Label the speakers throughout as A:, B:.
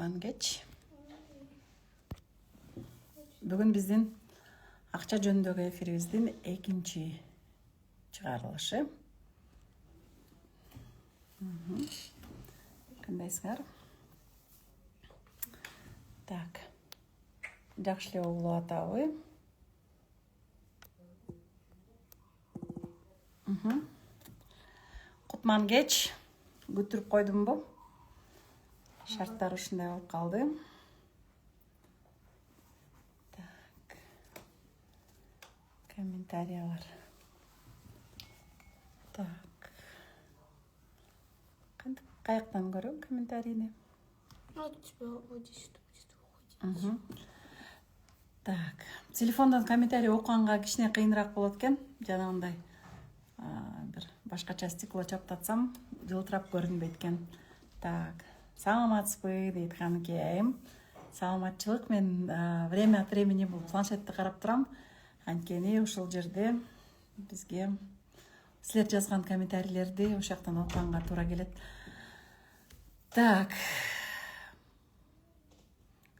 A: Кутмангеч. Бүгүн биздин акча жөнүндөгү эфирибиздин экинчи чыгарылышы. Кандайсыңар? Так. Жакшы эле угулуп атабы? Кутмангеч күтүрүп койдумбу? Шарттар ушундай болуп калды. Так. Комментариялар. Так. Каяктан көрөм комментарийни?
B: Вот тебя вот здесь будет выходить.
A: Так. Телефондон комментарий окуганга кичине кыйыныраак болот экен. Жанагындай бир башкача стекло чаптатсам жылтырап көрүнбөйт экен. Так. Саламатсызбы дейт Каныке айым. Саламатчылык. Мен время от времени бул планшетти карап турам. Анткени ушул жерде бизге силер жазган комментарийлерди ошол жактан окуганга туура келет. Так.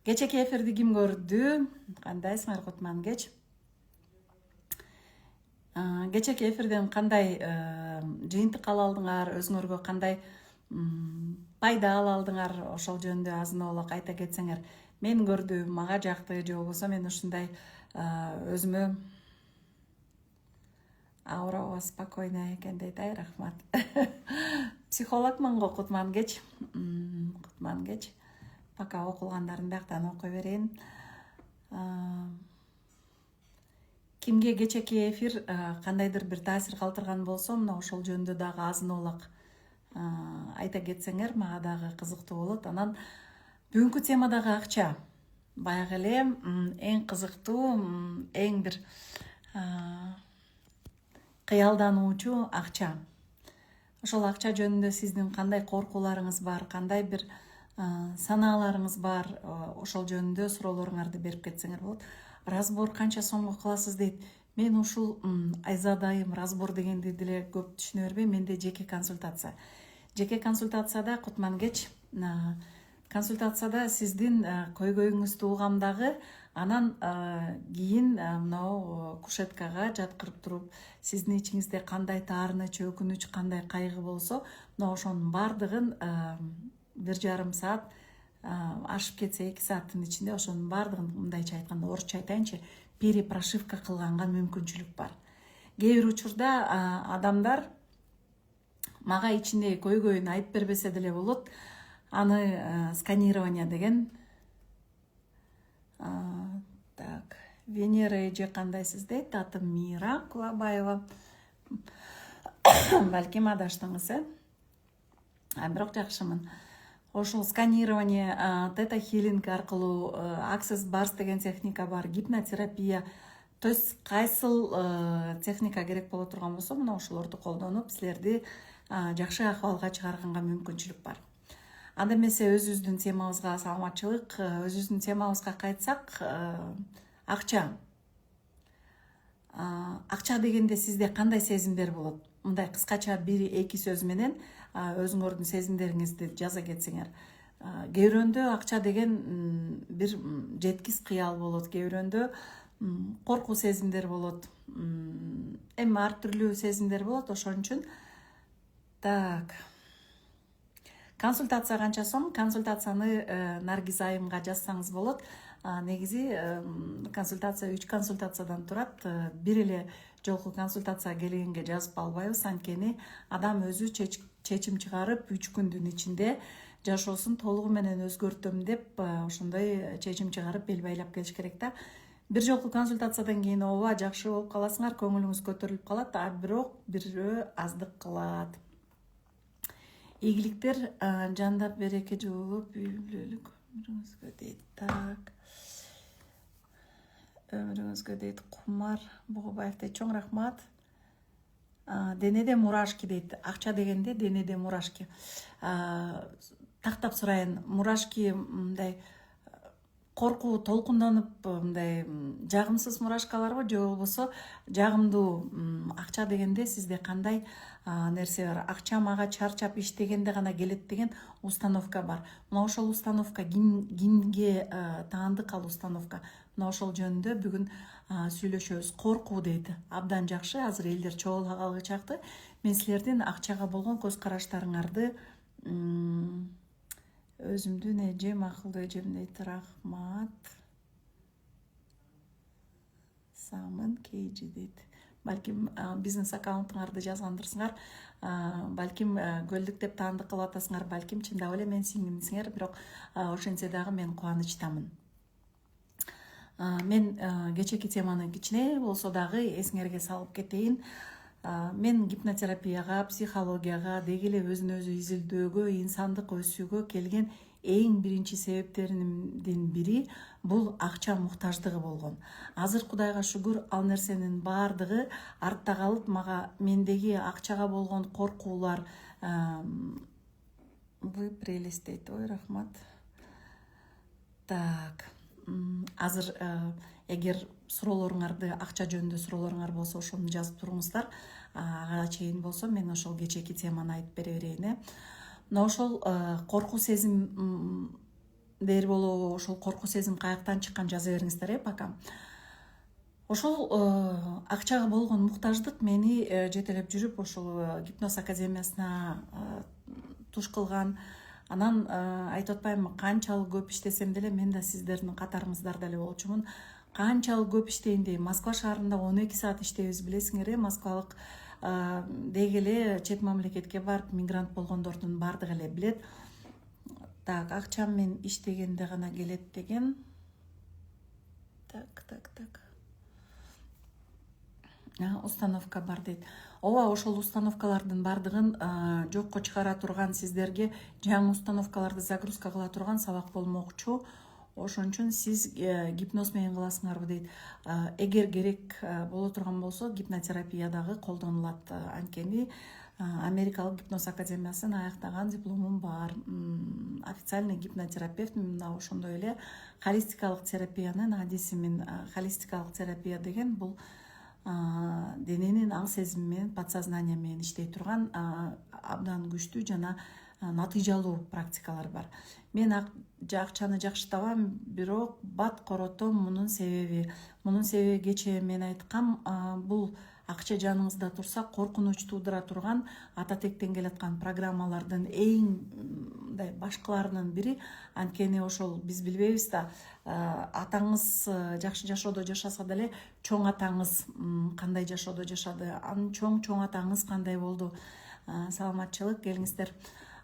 A: Кечеки эфирди ким көрдү? Кандайсыңар Кутмангеч? Кечеки эфирден кандай жыйынтык ала алдыңар, өзүңөргө кандай пайда ала алдыңар, ошол жөнүндө азын-аулак айта кетсеңер. Мен көрдүм, мага жакты, же болбосо мен ушундай өзүмө аура спокойно экен дейт. Ай, рахмат. Психологмун го Кутмангеч. Кутмангеч. Пока окулгандарын бияктан окуй берейин. Кимге кечеки эфир кандайдыр бир таасир калтырган болсо, мына ошол жөнүндө дагы азын-аулак айта кетсеңер, мага дагы кызыктуу болот. Анан бүгүнкү тема дагы акча. Баягы эле эң кызыктуу, эң бир кыялдануучу акча. Ошол акча жөнүндө сиздин кандай коркууларыңыз бар, кандай бир санааларыңыз бар, ошол жөнүндө суроолоруңарды берип кетсеңер болот. Разбор канча сомго кыласыз дейт. Мен ушул айзадайым разбор дегенди деле көп түшүнө бербейм. Менде жеке консультация. Жеке консультацияда Кутмангеч, консультацияда сиздин көйгөйүңүздү угам дагы, анан кийин мынау кушеткага жаткырып туруп, сиздин ичиңизде кандай таарыныч, өкүнүч, кандай кайгы болсо, мына ошонун баардыгын 1,5 саат ашып кетсе 2 сааттын ичинде ошонун баардыгын, мындайча айтканда, орусча айтайынчы, перепрошивка кылганга мүмкүнчүлүк бар. Кээ бир учурда адамдар мага ичиндеги көйгөйүн айтып бербесе деле болот. Аны сканирование деген. Так, Венера эже кандайсыз дейт, атым Мира Кулабаева. Балким адаштыңыз, бирок жакшымын. Ошол сканирование, тета-хилинг аркылуу, Access Bars деген техника бар, гипнотерапия. То есть кайсыл техника керек боло турган болсо, мына ошолорду колдонуп, силерди жакшы акыбалга чыгарганга мүмкүнчүлүк бар. Анда эмесе өзүбүздүн темабызга саламатчылык, өзүбүздүн темабызга кайтсак, акча. Акча дегенде сизде кандай сезимдер болот? Мындай кыскача 1-2 сөз менен өзүңөрдүн сезимдериңизди жаза кетсеңер. Кээ бирөөндө акча деген бир жеткис кыял болот, кээ бирөөндө коркуу сезимдер болот. Эми ар түрлүү сезимдер болот, ошон үчүн. Так. Консультация канча сом? Консультацияны Наргиз айымга жазсаңыз болот. Негизи консультация 3 консультациядан турат. Бир эле жолку консультация келгенге жазып албайбыз, анткени адам өзү чечим чыгарып 3 күндүн ичинде жашоосун толугу менен өзгөртөм деп ошондой чечим чыгарып бел байлап келиш керек да. Бир жолку консультациядан кийин ооба жакшы болуп каласыңар, көңүлүңүз көтөрүлүп калат, бирок бирөө аздык кылат. Ийгиликтер, жандап береке жуулуп, үй бүлөлүк өмүрүңүзгө дейт. Так. Өмүрүңүзгө дейт Кумар Бугубаев дейт. Чоң рахмат. Денеде мурашки дейт. Акча дегенде денеде мурашки. Тактап сурайын. Мурашки мындай коркуу толкунданып мындай жагымсыз мурашкаларбы же болбосо жагымдуу акча дегенде сизде кандай нерсе бар? Акча мага чарчап иштегенде гана келет деген установка бар. Мына ошол установка кимге таандык ал установка? Мына ошол жөнүндө бүгүн сүйлөшөбүз. Коркуу дейт. Абдан жакшы. Азыр элдер чогулгалы чакты. Мен силердин акчага болгон көз караштарыңарды өзүмдүн эжем акылдуу эжем дейт. Рахмат. Самын кейжи дейт. Балким бизнес аккаунтуңарды жазгандырсыңар, балким көлдүк деп таандык кылып атасыңар, балким чындап эле мен сиңимсиңер, бирок ошентсе дагы мен кубанычтамын. Мен кечээки теманы кичине болсо дагы эсиңерге салып кетейин. Мен гипнотерапияга, психологияга, деги эле өзүн өзү изилдөөгө, инсандык өсүүгө келген эң биринчи себептеримдин бири бул акча муктаждыгы болгон. Азыр Кудайга шүгүр, ал нерсенин баардыгы артта калып, мага мендеги акчага болгон коркуулар вы прелесть дейт. Ой, рахмат. Так. Азыр эгер суроолоруңарды, акча жөнүндө суроолоруңар болсо, ошону жазып туруңуздар. Ага чейин болсо мен ошол кечээки теманы айтып бере берейин. Мына ошол коркуу сезим дер болобу, ошол коркуу сезим каяктан чыккан жаза бериңиздер, пока. Ошол акчага болгон муктаждык мени жетелеп жүрүп, ошол гипноз академиясына туш кылган. Анан айтып атпаймынбы, канчалык көп иштесем деле мен да сиздердин катарыңыздарда эле болчумун. Канчалык көп иштейин дейм. Москва шаарында 12 саат иштейбиз, билесиңер, москвалык деги эле чет мамлекетке барып мигрант болгондордун баардыгы эле билет. Так, акчам мен иштегенде гана келет деген. Так. Установка бар дейт. Ооба, ошол установкалардын баардыгын жокко чыгара турган, сиздерге жаңы установкаларды загрузка кыла турган сабак болмокчу. Ошон үчүн сиз гипноз менен кыласыңарбы дейт. Эгер керек боло турган болсо, гипнотерапия дагы колдонулат. Анткени Америкалык гипноз академиясын аяктаган дипломум бар. Официальный гипнотерапевт. Мына ошондой эле холистикалык терапиянын адисимин. Холистикалык терапия деген бул дененин аң сезими менен, подсознание менен иштей турган абдан күчтүү жана натыйжалуу практикалар бар. Мен акчаны жакшы табам, бирок бат коротом мунун себеби кечээ мен айткам, бул акча жаныңызда турса коркунуч туудура турган ата тектен келаткан программалардын эң башкыларынын бири. Анткени ошол биз билбейбиз да, атаңыз жакшы жашоодо жашаса деле чоң атаңыз кандай жашоодо жашады, анын чоң атаңыз кандай болду. Саламатчылык, келиңиздер.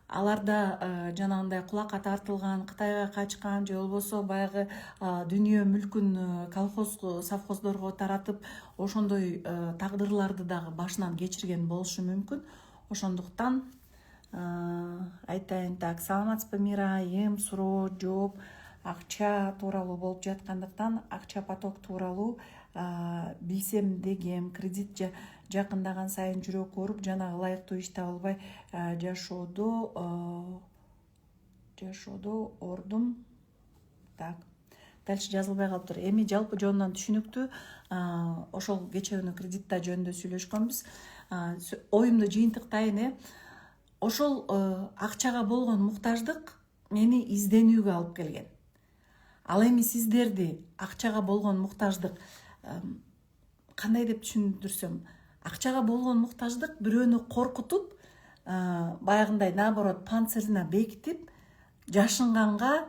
A: Аларда жанагындай кулакка тартылган, Кытайга качкан же болбосо баягы дүнүйө мүлкүн колхоз, совхоздорго таратып, ошондой тагдырларды дагы башынан кечирген болушу мүмкүн. Ошондуктан айтайын, так, саламатсызбы Мирайым, суроо, жооп, акча тууралуу болуп жаткандыктан, акча поток тууралуу билсем дегем, кредит жакындаган сайын жүрөк ооруп, жанагы ылайыктуу иш таба албай жашоодо ордум. Так, дальше жазылбай калыптыр. Эми жалпы жонунан түшүнүктүү, ошол кечээ кредитта жөнүндө сүйлөшкөнбүз. Оюмду жыйынтыктайын. Ошол акчага болгон муктаждык мени изденүүгө алып келген. Ал эми сиздерди акчага болгон муктаждык кандай деп түшүндүрсөм, акчага болгон муктаждык бирөөнү коркутуп, баягындай наоборот панцирина бекитип, жашынганга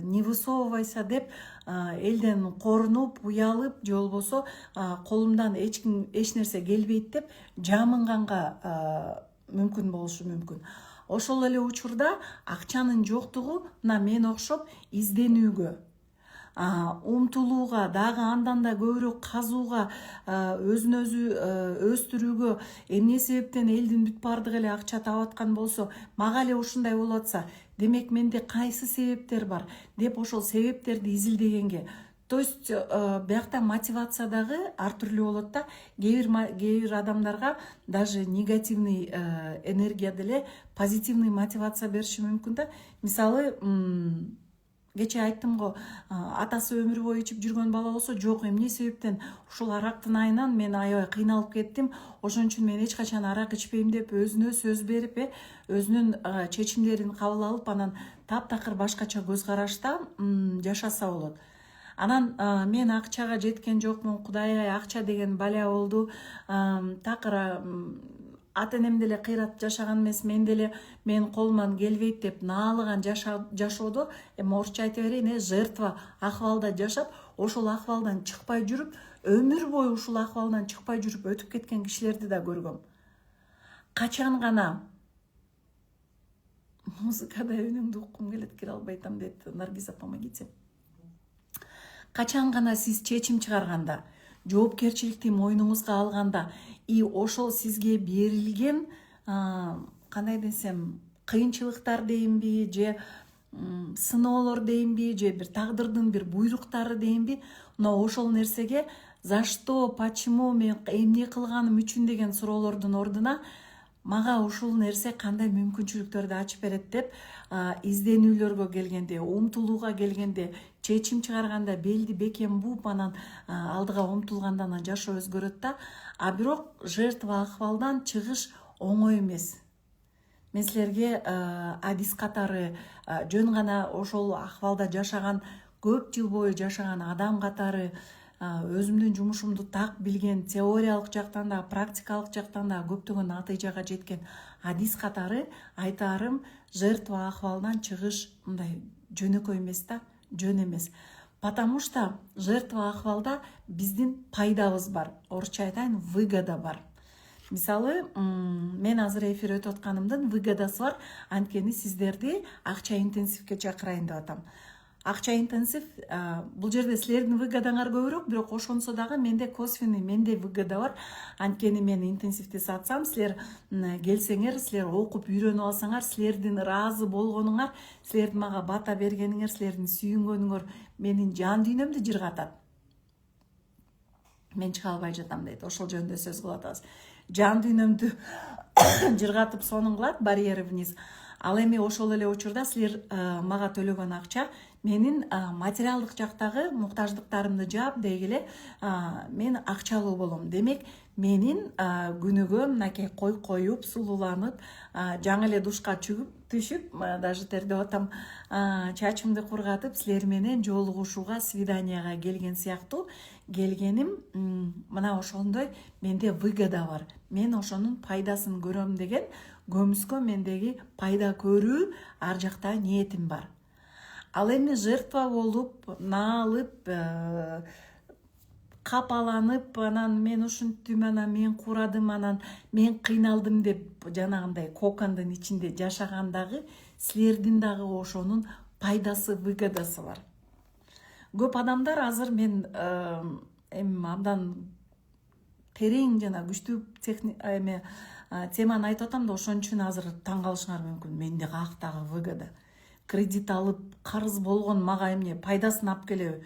A: не высовывайся деп элден корунуп, уялып, же болбосо колумдан эч нерсе келбейт деп жамынганга мүмкүн болушу мүмкүн. Ошол эле учурда акчанын жоктугу мына мен окшоп изденүүгө, умтулууга, дагы андан да көбүрөөк казууга, өзүн өзү өстүрүүгө, эмне себептен элдин бүт баардыгы эле акча таап аткан болсо, мага эле ушундай болуп атса, демек менде кайсы себептер бар деп ошол себептерди изилдегенге. То есть биякта мотивация дагы ар түрлүү болот да. Кээ бир адамдарга даже негативный энергия деле позитивный мотивация бериши мүмкүн да. Мисалы, кечээ айттым го, атасы өмүр бою ичип жүргөн бала болсо жок, эмне себептен ушул арактын айынан мен аябай кыйналып кеттим, ошон үчүн мен эч качан арак ичпейм деп өзүнө сөз берип, өзүнүн чечимдерин кабыл алып, анан таптакыр башкача көз карашта жашаса болот. Анан мен акчага жеткен жокмун, Кудай акча деген баля болду, такыр ата энем деле кыйратып жашаган эмес, мен деле менин колуман келбейт деп наалыган жашоодо, орусча айта берейин, жертва акыбалда жашап, ошол акыбалдан чыкпай жүрүп, өмүр бою ушул акыбалдан чыкпай жүрүп өтүп кеткен кишилерди да көргөм. Качан гана музыкада үнүңдү уккум келет, кире албай атам дейт Наргиза, помогите. Качан гана сиз чечим чыгарганда, жоопкерчиликти мойнуңузга алганда, ошол сизге берилген кандай десем, кыйынчылыктар дейинби, же сыноолор дейинби, же бир тагдырдын бир буйруктары дейинби, мына ошол нерсеге за что, почему, мен эмне кылганым үчүн деген суроолордун ордуна мага ушул нерсе кандай мүмкүнчүлүктөрдү ачып берет деп изденүүлөргө келгенде, умтулууга келгенде, чечим чыгарганда белди бекем бууп, анан алдыга умтулганда анан жашоо өзгөрөт да. А бирок жертва акыбалдан чыгыш оңой эмес. Мен силерге адис катары, жөн гана ошол акыбалда жашаган, көп жыл бою жашаган адам катары, өзүмдүн жумушумду так билген, теориялык жактан да, практикалык жактан да көптөгөн натыйжага жеткен адис катары айтаарым, жертва акыбалдан чыгыш мындай жөнөкөй эмес да, жөн эмес. Потому что жертва акыбалда биздин пайдабыз бар. Орусча айтайын, выгода бар. Мисалы, мен азыр эфир өтүп атканымдын выгодасы бар. Анткени сиздерди акча интенсивке чакырайын деп атам. Акча интенсив, бул жерде силердин выгодаңар көбүрөөк, бирок ошонсо дагы менде косвенный, менде выгода бар. Анткени мен интенсивди сатсам, силер келсеңер, силер окуп үйрөнүп алсаңар, силердин ыраазы болгонуңар, силердин мага бата бергениңер, силердин сүйүнгөнүңөр менин жан дүйнөмдү жыргатат. Мен чыга албай жатам дейт, ошол жөнүндө сөз кылып атабыз. Жан дүйнөмдү жыргатып сонун кылат, барьери вниз. Ал эми ошол эле учурда силер мага төлөгөн акча менин материалдык жактагы муктаждыктарымды жаап дегеле мен акчалуу болом. Демек, менин күнүгө мынакей коюп, сулууланып, жаңы эле душка түшүп, даже тердеп атам, чачымды кургатып, силер менен жолугушууга, свиданияга келген сыяктуу келгеним, мына ошондой менде выгода бар. Мен ошонун пайдасын көрөм деген көмүскө мендеги пайда көрүү ар жакта ниетим бар. Ал эми жертва болуп, наалып, капаланып, анан мен ушинттим, анан мен курадым, анан мен кыйналдым деп жанагындай кокондун ичинде жашагандагы силердин дагы ошонун пайдасы, выгодасы бар. Көп адамдар азыр мен абдан терең жана күчтүү теманы айтып атам да, ошон үчүн азыр таң калышыңар мүмкүн. Менде каяктагы выгода. Кредит алып, карыз болгон мага эмне пайдасын алып келеби?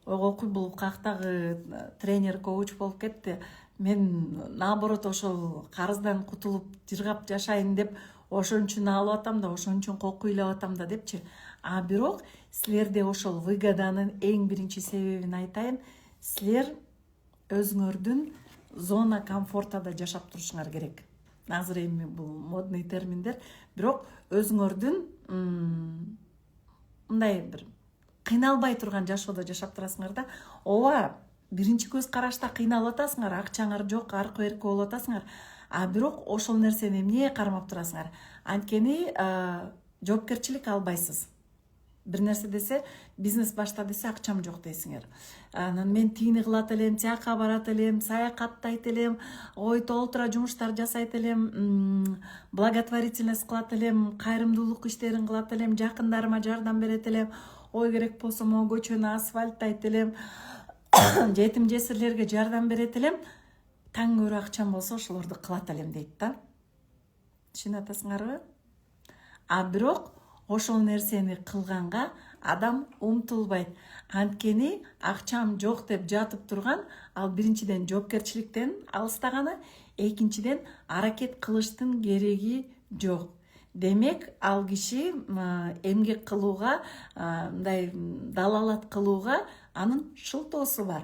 A: Ойгой, бул каяктагы тренер, коуч болуп кетти. Мен наоборот ошол карыздан кутулуп, жыргап жашайын деп ошон үчүн алып атам да, ошон үчүн кокку ыйлап атам да депчи. А бирок силерде ошол выгоданын эң биринчи себебин айтайын. Силер өзүңөрдүн зона комфортада жашап турушуңар керек. Азыр эми бул модный терминдер, бирок өзүңөрдүн мындай бир кыйналбай турган жашоодо жашап турасыңар да. Ооба, биринчи көз карашта кыйналып атасыңар, акчаңар жок, аркы берки болуп атасыңар. А бирок ошол нерсени эмне кармап турасыңар? Анткени жоопкерчилик албайсыз. Бир нерсе десе, бизнес башта десе, акчам жок дейсиңер. Анан мен тигини кылат элем, тияка барат элем, саякаттайт элем, ой толтура жумуштар жасайт элем, благотворительность кылат элем, кайрымдуулук иштерин кылат элем, жакындарыма жардам берет элем, ой керек болсо могу көчөнү асфальттайт элем, жетим жесирлерге жардам берет элем, таң көрө акчам болсо ошолорду кылат элем дейт да. Түшүнүп атасыңарбы? А бирок ошол нерсени кылганга адам умтулбайт. Анткени акчам жок деп жатып турган, ал биринчиден жоопкерчиликтен алыстаганы, экинчиден аракет кылыштын кереги жок. демек ал киши эмгек кылууга, мындай далалат кылууга анын шылтоосу бар.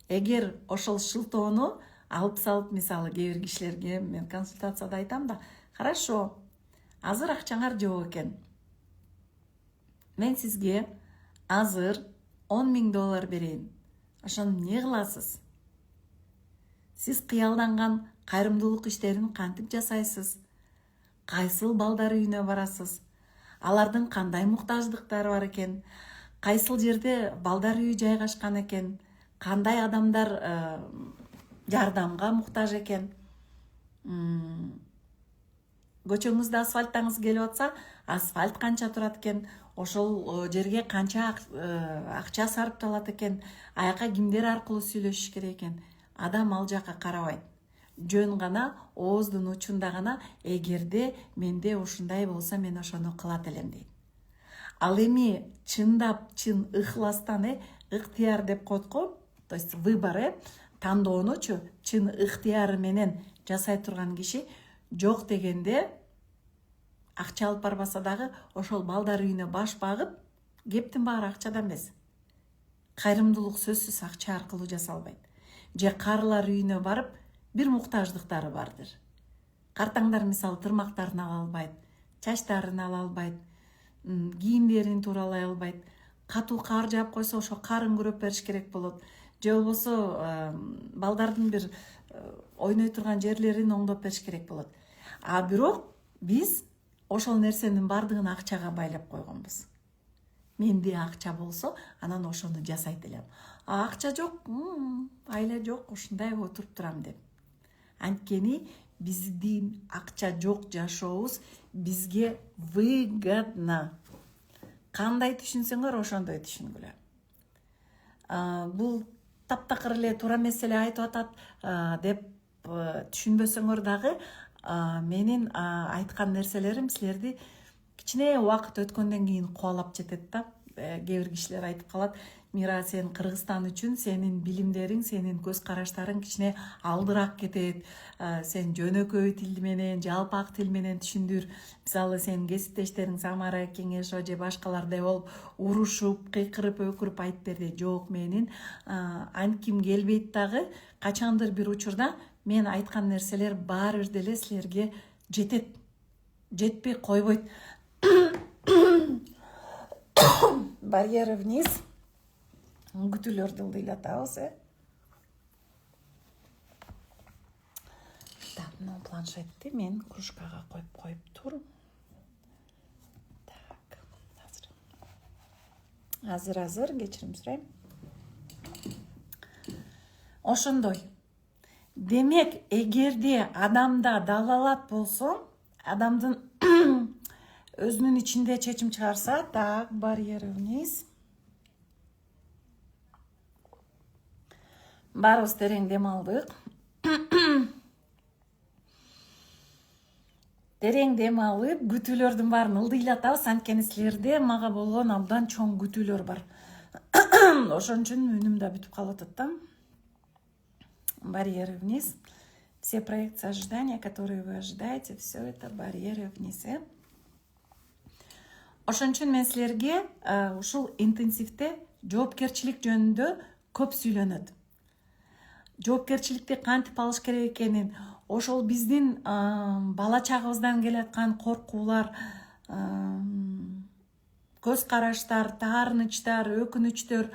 A: Эгер ошол шылтоону алып салып, мисалы кээ бир кишилерге мен консультацияда айтам да, хорошо, азыр акчаңар жок экен. Мен сизге азыр $10,000 берейин. Ошону эмне кыласыз? Сиз кыялданган кайрымдуулук иштерин кантип жасайсыз? Кайсыл балдар үйүнө барасыз? Алардын кандай муктаждыктары бар экен? Кайсыл жерде балдар үйү жайгашкан экен? Кандай адамдар жардамга муктаж экен? Көчөңүздө асфальттаңыз келип атса, асфальт канча турат экен? Ошол жерге канча акча сарпталат экен? Аяка кимдер аркылуу сүйлөшүш керек экен? Адам ал жака карабайт. Жөн гана ооздун учунда гана эгерде менде ушундай болсо мен ошону кылат элем дейт. Ал эми чындап, чын ыхластан ыктыяр деп коет го, то есть выбор, тандоонучу чын ыктыяры менен жасай турган киши жок дегенде акча алып барбаса дагы ошол балдар үйүнө баш багып, кептин баары акчада эмес. Кайрымдуулук сөзсүз акча аркылуу жасалбайт. Же карылар үйүнө барып, бир муктаждыктары бардыр. Картаңдар мисалы тырмактарын ала албайт, чачтарын ала албайт, кийимдерин тууралай албайт. Катуу кар жаап койсо, ошо карын күрөп бериш керек болот. Же болбосо балдардын бир ойной турган жерлерин оңдоп бериш керек болот. А бирок биз ошол нерсенин бардыгын акчага байлап койгонбуз. Менде акча болсо, анан ошону жасайт элем. А акча жок, айла жок, ушундай отуруп турам деп. Анткени биздин акча жок жашообуз бизге выгодно. Кандай түшүнсөңөр ошондой түшүнгүлө. Бул таптакыр эле туура эмес эле айтып атат деп түшүнбөсөңөр дагы, менин айткан нерселерим силерди кичине убакыт өткөндөн кийин кубалап жетет да. Кээ бир кишилер айтып калат, Мира, сен Кыргызстан үчүн сенин билимдериң, сенин көз караштарың кичине алдыраак кетет. Сен жөнөкөй тил менен, жалпак тил менен түшүндүр. Мисалы сен кесиптештериң Самара, Кеңешова же башкалардай болуп урушуп, кыйкырып, өкүрүп айтып берди. Жок, менин антким келбейт дагы, качандыр бир учурда мен айткан нерселер баары бир деле силерге жетет. Жетпей койбойт. Барьеры вниз. Күтүүлөрдү ылдыйлатабыз, Так, мына планшетти мен кружкага коюп тур. Так, азыр кечирим сурайм. Ошондой. Демек, эгерде адамда далалат болсо, адамдын өзүнүн ичинде чечим чыгарса, так, барьеры вниз. Баарыбыз терең дем алдык. Терең дем алып, күтүүлөрдүн баарын ылдыйлатабыз, анткени силерде мага болгон абдан чоң күтүүлөр бар. Ошон үчүн үнүм да бүтүп калып атат да. Барьеры вниз. Все проекции ожидания, которые вы ожидаете, все это барьеры вниз. Ошон үчүн мен силерге ушул интенсивде жоопкерчилик жөнүндө көп сүйлөнөт. Жоопкерчиликти кантип алыш керек экенин, ошол биздин бала чагыбыздан келаткан коркуулар, көз караштар, таарынычтар, өкүнүчтөр,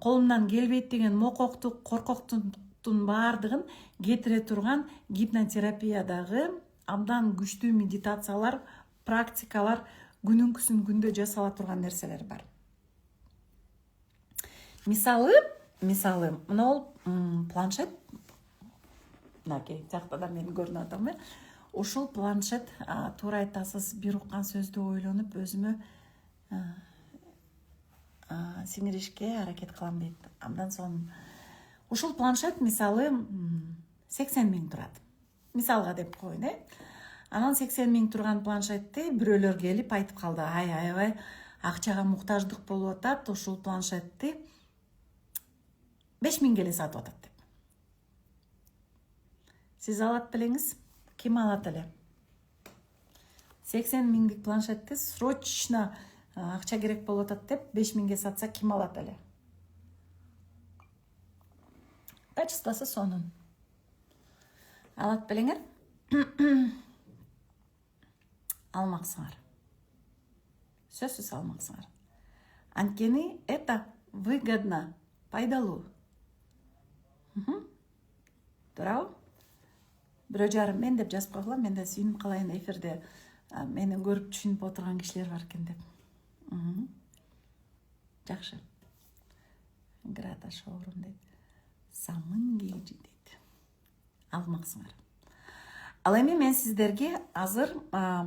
A: колумдан келбейт деген коркоктун баардыгын кетире турган гипнотерапиядагы абдан күчтүү медитациялар, практикалар, күнүнкүсүн күндө жасала турган нерселер бар. Мисалы, мына планшет, мынакей жактада мен көрүнүп атам. Ушул планшет, туура айтасыз, бир уккан сөздү ойлонуп, өзүмө сиңиришке аракет кылам дейт. Абдан сонун. Ушул планшет мисалы 80 000 турат. Мисалга деп коеюн, Анан 80 000 турган планшетти бирөөлөр келип айтып калды. Аябай акчага муктаждык болуп атат, ушул планшетти 5 000 келе сатып атат деп. Сиз алат белеңиз, ким алат эле? 80 миңдик планшетти срочно акча керек болуп атат деп 5 миңге сатса ким алат эле? Качествосы сонун. Алат белеңер? Алмаксыңар. Сөзсүз алмаксыңар. Анткени это выгодно, пайдалуу. Туурабы? Бирөө жарым мен деп жазып койгула, мен да сүйүнүп калайын эфирде мени көрүп түшүнүп отурган кишилер бар экен деп. Жакшы. Грата шоурум дейт. Самын кийжи дейт. Алмаксыңар. Ал эми мен сиздерге азыр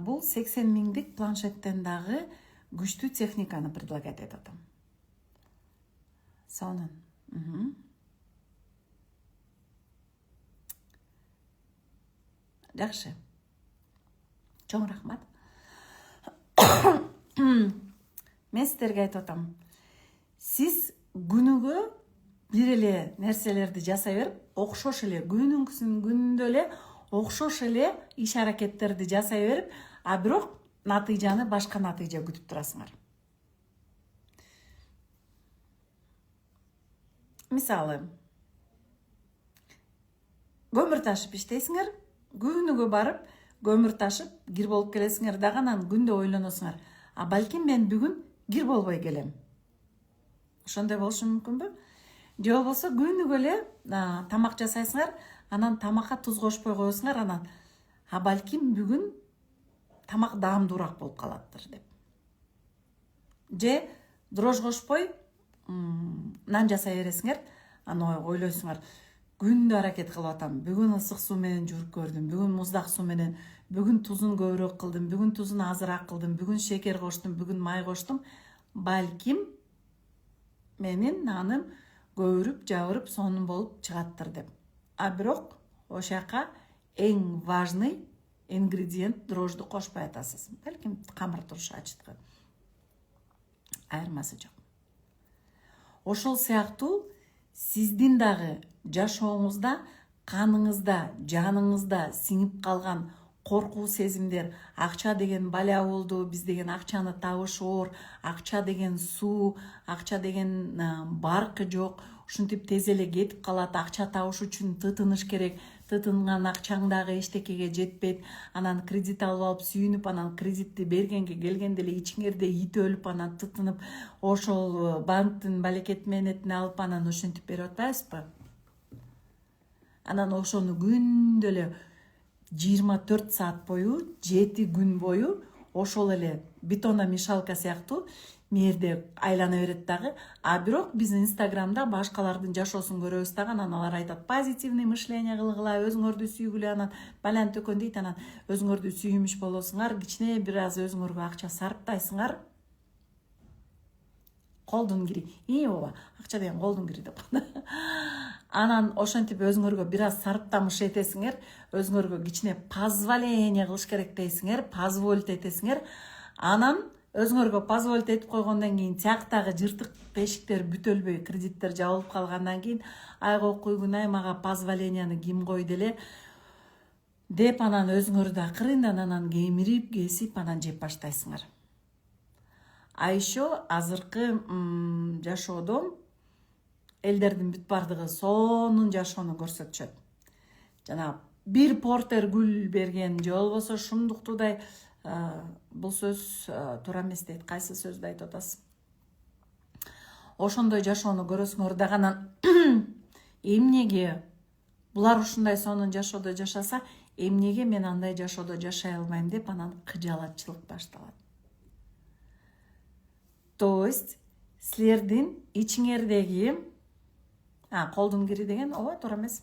A: бул 80 миңдик планшеттен дагы күчтүү техниканы предлагать этип атам. Сонун. Жакшы. Чоң рахмат. Мен сиздерге айтып атам. Сиз күнүгө бир эле нерселерди жасай берип, окшош эле күндө эле окшош эле иш аракеттерди жасай берип, а бирок натыйжаны башка натыйжа күтүп турасыңар. Мисалы, көмүр ташып иштейсиңер, күнүгө барып, көмүр ташып, кир болуп келесиңер дагы анан күндө ойлоносуңар. А балким мен бүгүн кир болбой келем. Ошондой болушу мүмкүнбү? Же болбосо күнүгө эле тамак жасайсыңар, анан тамакка туз кошпой коесуңар, анан а балким бүгүн тамак даамдуураак болуп калаттыр деп. Же дрожь кошпой нан жасай бересиңер, анан ойлойсуңар, күндө аракет кылып атам, бүгүн ысык суу менен жууп көрдүм, бүгүн муздак суу менен, бүгүн тузун көбүрөөк кылдым, бүгүн тузун азыраак кылдым, бүгүн шекер коштум, бүгүн май коштум. Балким менин наным көбүрүп, жабырып, сонун болуп чыгаттыр деп. А бирок ошол жака эң важный ингредиент дрожжду кошпой атасыз. Балким камыр турушу ачыткы. Айырмасы жок. Ошол сыяктуу сиздин дагы жашооңузда, каныңызда, жаныңызда сиңип калган коркуу сезимдер, акча деген баля болду, биз деген акчаны табыш оор, акча деген суу, акча деген баркы жок, ушинтип тез эле кетип калат, акча табыш үчүн тытыныш керек, тытынган акчаң дагы эчтекеге жетпейт, анан кредит алып сүйүнүп, анан кредитти бергенге келгенде эле ичиңерде ит өлүп, анан тытынып, ошол банктын балекет менетин алып, анан ушинтип берип атпайсызбы? Анан ошону күндө эле 24 саат бою, 7 күн бою ошол эле бетономешалка сыяктуу мерде айлана берет дагы. А бирок биз Инстаграмда башкалардын жашоосун көрөбүз дагы, анан алар айтат, позитивный мышление кылгыла, өзүңөрдү сүйгүлө, анан балан төкөн дейт, анан өзүңөрдү сүйүмүш болосуңар, кичине бир аз өзүңөргө акча сарптайсыңар. Колдун кири. Ооба, акча деген колдун кири деп. Анан ошентип өзүңөргө бир аз сарптамыш этесиңер, өзүңөргө кичине позволение кылыш керек дейсиңер, позволить этесиңер. Анан өзүңөргө позволить этип койгондон кийин тияктагы жыртык бешиктер бүтөлбөй, кредиттер жабылып калгандан кийин, айга койгунай мага позволениени ким койду эле деп анан өзүңөрдү акырындан анан кемирип, кесип анан жеп баштайсыңар. А еще азыркы жашоодо элдердин бүт бардыгы сонун жашоону көрсөтүшөт. Жана бир портер гүл берген, же болбосо шумдуктуудай, бул сөз туура эмес дейт. Кайсы сөздү айтып атасыз? Ошондой жашоону көрөсүңөр дагы, анан эмнеге булар ушундай сонун жашоодо жашаса, эмнеге мен андай жашоодо жашай албайм деп анан кыжаалатчылык башталат. То есть силердин ичиңердеги колдун кири деген ооба туура эмес.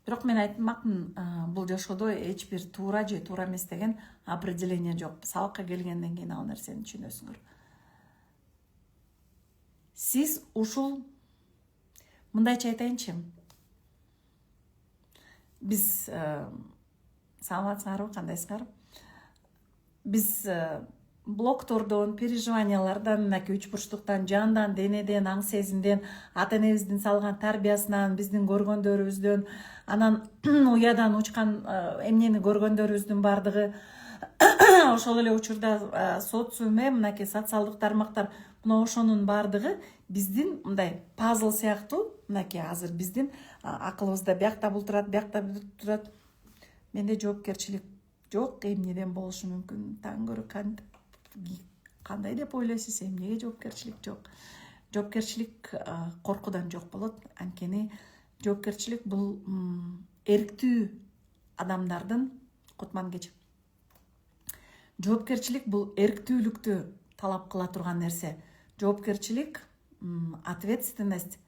A: Бирок мен айтмакмын, бул жашоодо эч бир туура же туура эмес деген определение жок. Сабакка келгенден кийин ал нерсени түшүнөсүңөр. Сиз ушул мындайча айтайынчы. Биз саламатсыңарбы, кандайсыңар? Биз блоктордон, переживаниялардан, мынакей үч бурчтуктан, жандан, денеден, аң сезимден, ата энебиздин салган тарбиясынан, биздин көргөндөрүбүздөн, анан уядан учкан эмнени көргөндөрүбүздүн баардыгы ошол эле учурда социум, мынакей социалдык тармактар, мына ошонун баардыгы биздин мындай пазл сыяктуу. Мынакей азыр биздин акылыбызда биякта бул турат, биякта бул турат. Менде жоопкерчилик жок, эмнеден болушу мүмкүн? Таң көрө кандай деп ойлойсуз? Эмнеге жоопкерчилик жок? Жоопкерчилик коркуудан жок болот. Анткени жоопкерчилик бул эрктүү адамдардын, Кутман кеч. Жоопкерчилик бул эрктүүлүктү талап кыла турган нерсе. Жоопкерчилик, ответственность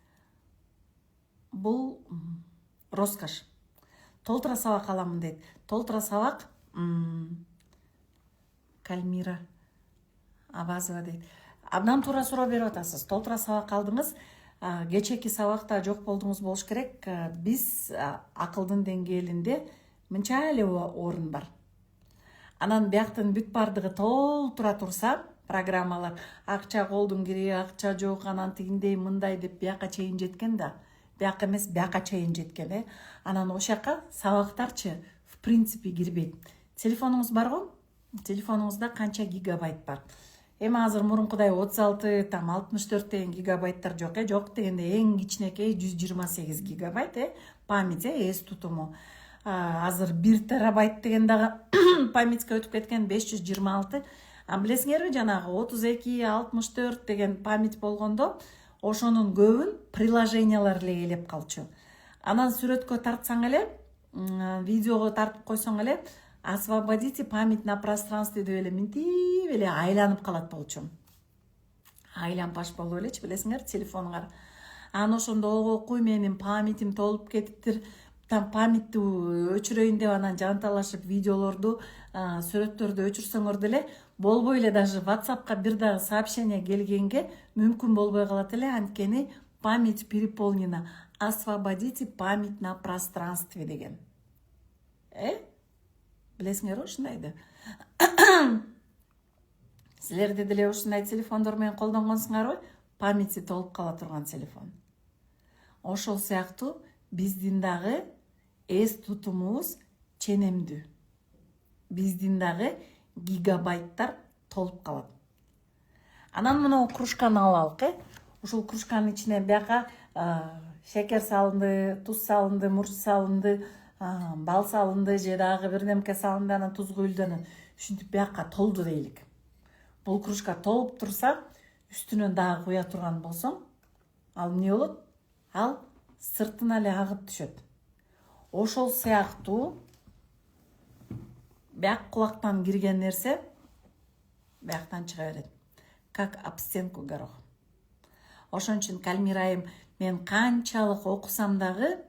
A: бул роскошь. Толтура сабак аламын дейт. Толтура сабак Кальмира Абазова дейт. Абдан туура суроо берип атасыз. Толтура сабак алдыңыз, кечээки сабакта жок болдуңуз болуш керек. Биз акылдын деңгээлинде мынча эле орун бар. Анан бияктын бүт бардыгы толтура турса, программалар акча колдун кири, акча жок, анан тигиндей мындай деп бияка чейин жеткен да. Бияка эмес, бияка чейин жеткен, Анан ошака сабактарчы в принципе кирбейт. Телефонуңуз барго? Телефонуңузда канча гигабайт бар? Эми азыр мурункудай 36, 64 деген гигабайттар жок, жок дегенде эң кичинекей 128 гигабайт, память, эс тутуму. Азыр 1 терабайт деген дагы памятьке өтүп кеткен 526. Билесиңерби, жанагы 32, 64 деген память болгондо, ошонун көбүн приложениялар эле ээлеп калчу. Анан сүрөткө тартсаң эле, видеого тартып койсоң эле, освободите память на пространстве деп эле минтип эле айланып калат болчу. Айланпаш болуп элечи, билесиңер, телефонуңар. Анан ошондо окуй, менин памятим толуп кетиптир, памятти өчүрөйүн деп анан жанталашып видеолорду, сүрөттөрдү өчүрсөңөр деле болбой эле, даже WhatsAppка бир дагы сообщение келгенге мүмкүн болбой калат эле, анткени память переполнена. Освободите память на пространстве деген. Билесиңерби ушундайды? Силерде деле ушундай телефондор менен колдонгонсуңарбы? Памяти толуп кала турган телефон. Ошол сыяктуу биздин дагы эс тутумубуз ченемдүү. Биздин дагы гигабайттар толуп калат. Анан мына кружканы алалык, Ушул кружканын ичине бияка шекер салынды, туз салынды, мурч салынды, бал салынды, же дагы бир немке салынды, анан туз куюлду, анан ушинтип бияка толду дейлик. Бул кружка толуп турса, үстүнөн дагы куя турган болсоң, ал эмне болот? Ал сыртына эле агып түшөт. Ошол сыяктуу бияк кулактан кирген нерсе бияктан чыга берет. Как об стенку горох. Ошон үчүн Кальмирайым, мен канчалык окусам дагы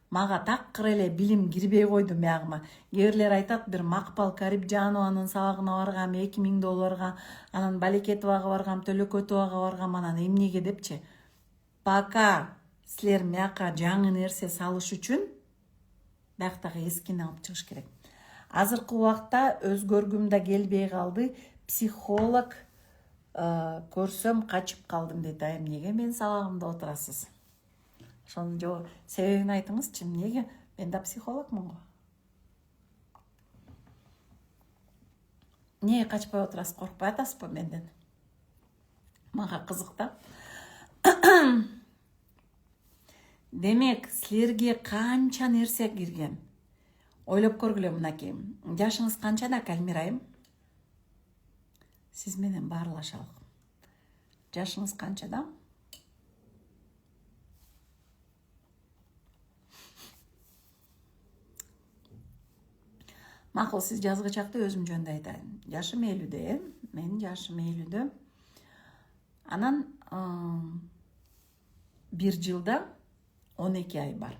A: мага такыр эле билим кирбей койду биягыма. Кээрлер айтат, бир Макпал Карипжанованын сабагына баргам, $2000, анан Балекетовага баргам, Төлөкөтовага баргам, анан эмнеге депчи. Пока силер мияка жаңы нерсе салыш үчүн бияктагы эскини алып чыгыш керек. Азыркы убакта өзгөргүм да келбей калды. Психолог көрсөм качып калдым дейт. Эмнеге мен сабагымда отурасыз? Ошонун себебин айтыңызчы, эмнеге? Мен да психологмун го. Эмнеге качпай отурасыз? Коркпой атасызбы менден? Мага кызык да. Демек, силерге канча нерсе кирген? Ойлоп көргүлө мынакей. Жашыңыз канчада, Кальмирайым? Сиз менен баарлашалык. Жашыңыз канчада? Макул, сиз жазгычакты өзүм жөнүндө айтайын. Жашым 50-дө, Менин жашым 50-дө. Анан 1 жылда 12 ай бар.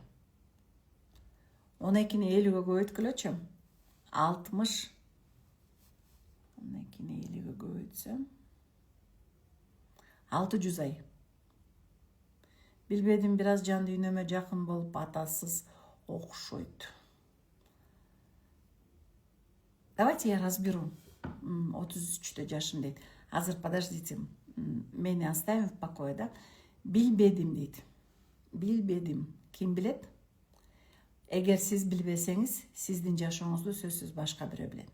A: 12-ни 50-ге көбөйткүлөчү. 60. 12-ни 50-ге көбөйтсөм 600 ай. Билбедим, бир аз жан дүйнөмө жакын болуп атасыз окшойт. Давайте я разберу. 33 жашым дейт. Азыр подождите, мени оставим в покое, да? Билбедим дейт. Билбедим. Ким билет? Эгер сиз билбесеңиз, сиздин жашооңузду сөзсүз башка бирөө билет.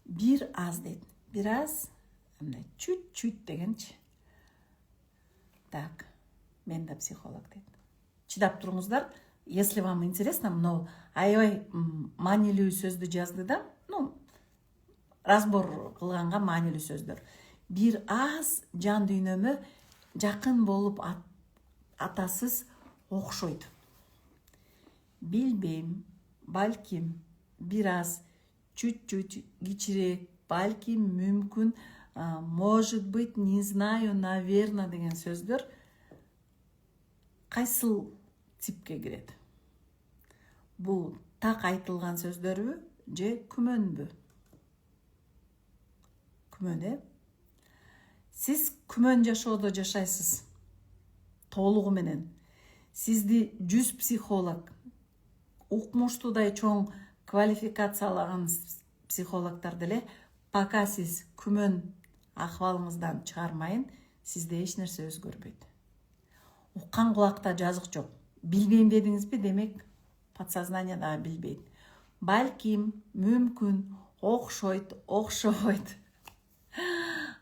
A: Бир аз дейт. Бир аз, мындай чуть-чуть дегенчи. Так, мен да психолог дейт. Чыдап туруңуздар. Если вам интересно, мынау аябай маанилүү сөздү жазды да, разбор кылганга маанилүү сөздөр. Бир аз жан дүйнөмө жакын болуп атасыз окшойт. Билбейм, балким, бир аз, чуть-чуть, кичирээк, балким, мүмкүн, может быть, не знаю, наверное деген сөздөр кайсыл типке кирет? Бул так айтылган сөздөрбү же күмөнбү? Күмөн, Сиз күмөн жашоодо жашайсыз. Толугу менен. Сизди 100 психолог, укмуштуудай чоң квалификациялаган психологдор деле, пока сиз күмөн акыбалыңыздан чыгармайын, сизде эч нерсе өзгөрбөйт. Уккан кулакта жазык жок. Билбейм дедиңизби, демек подсознание да билбейт. Балким, мүмкүн, окшойт.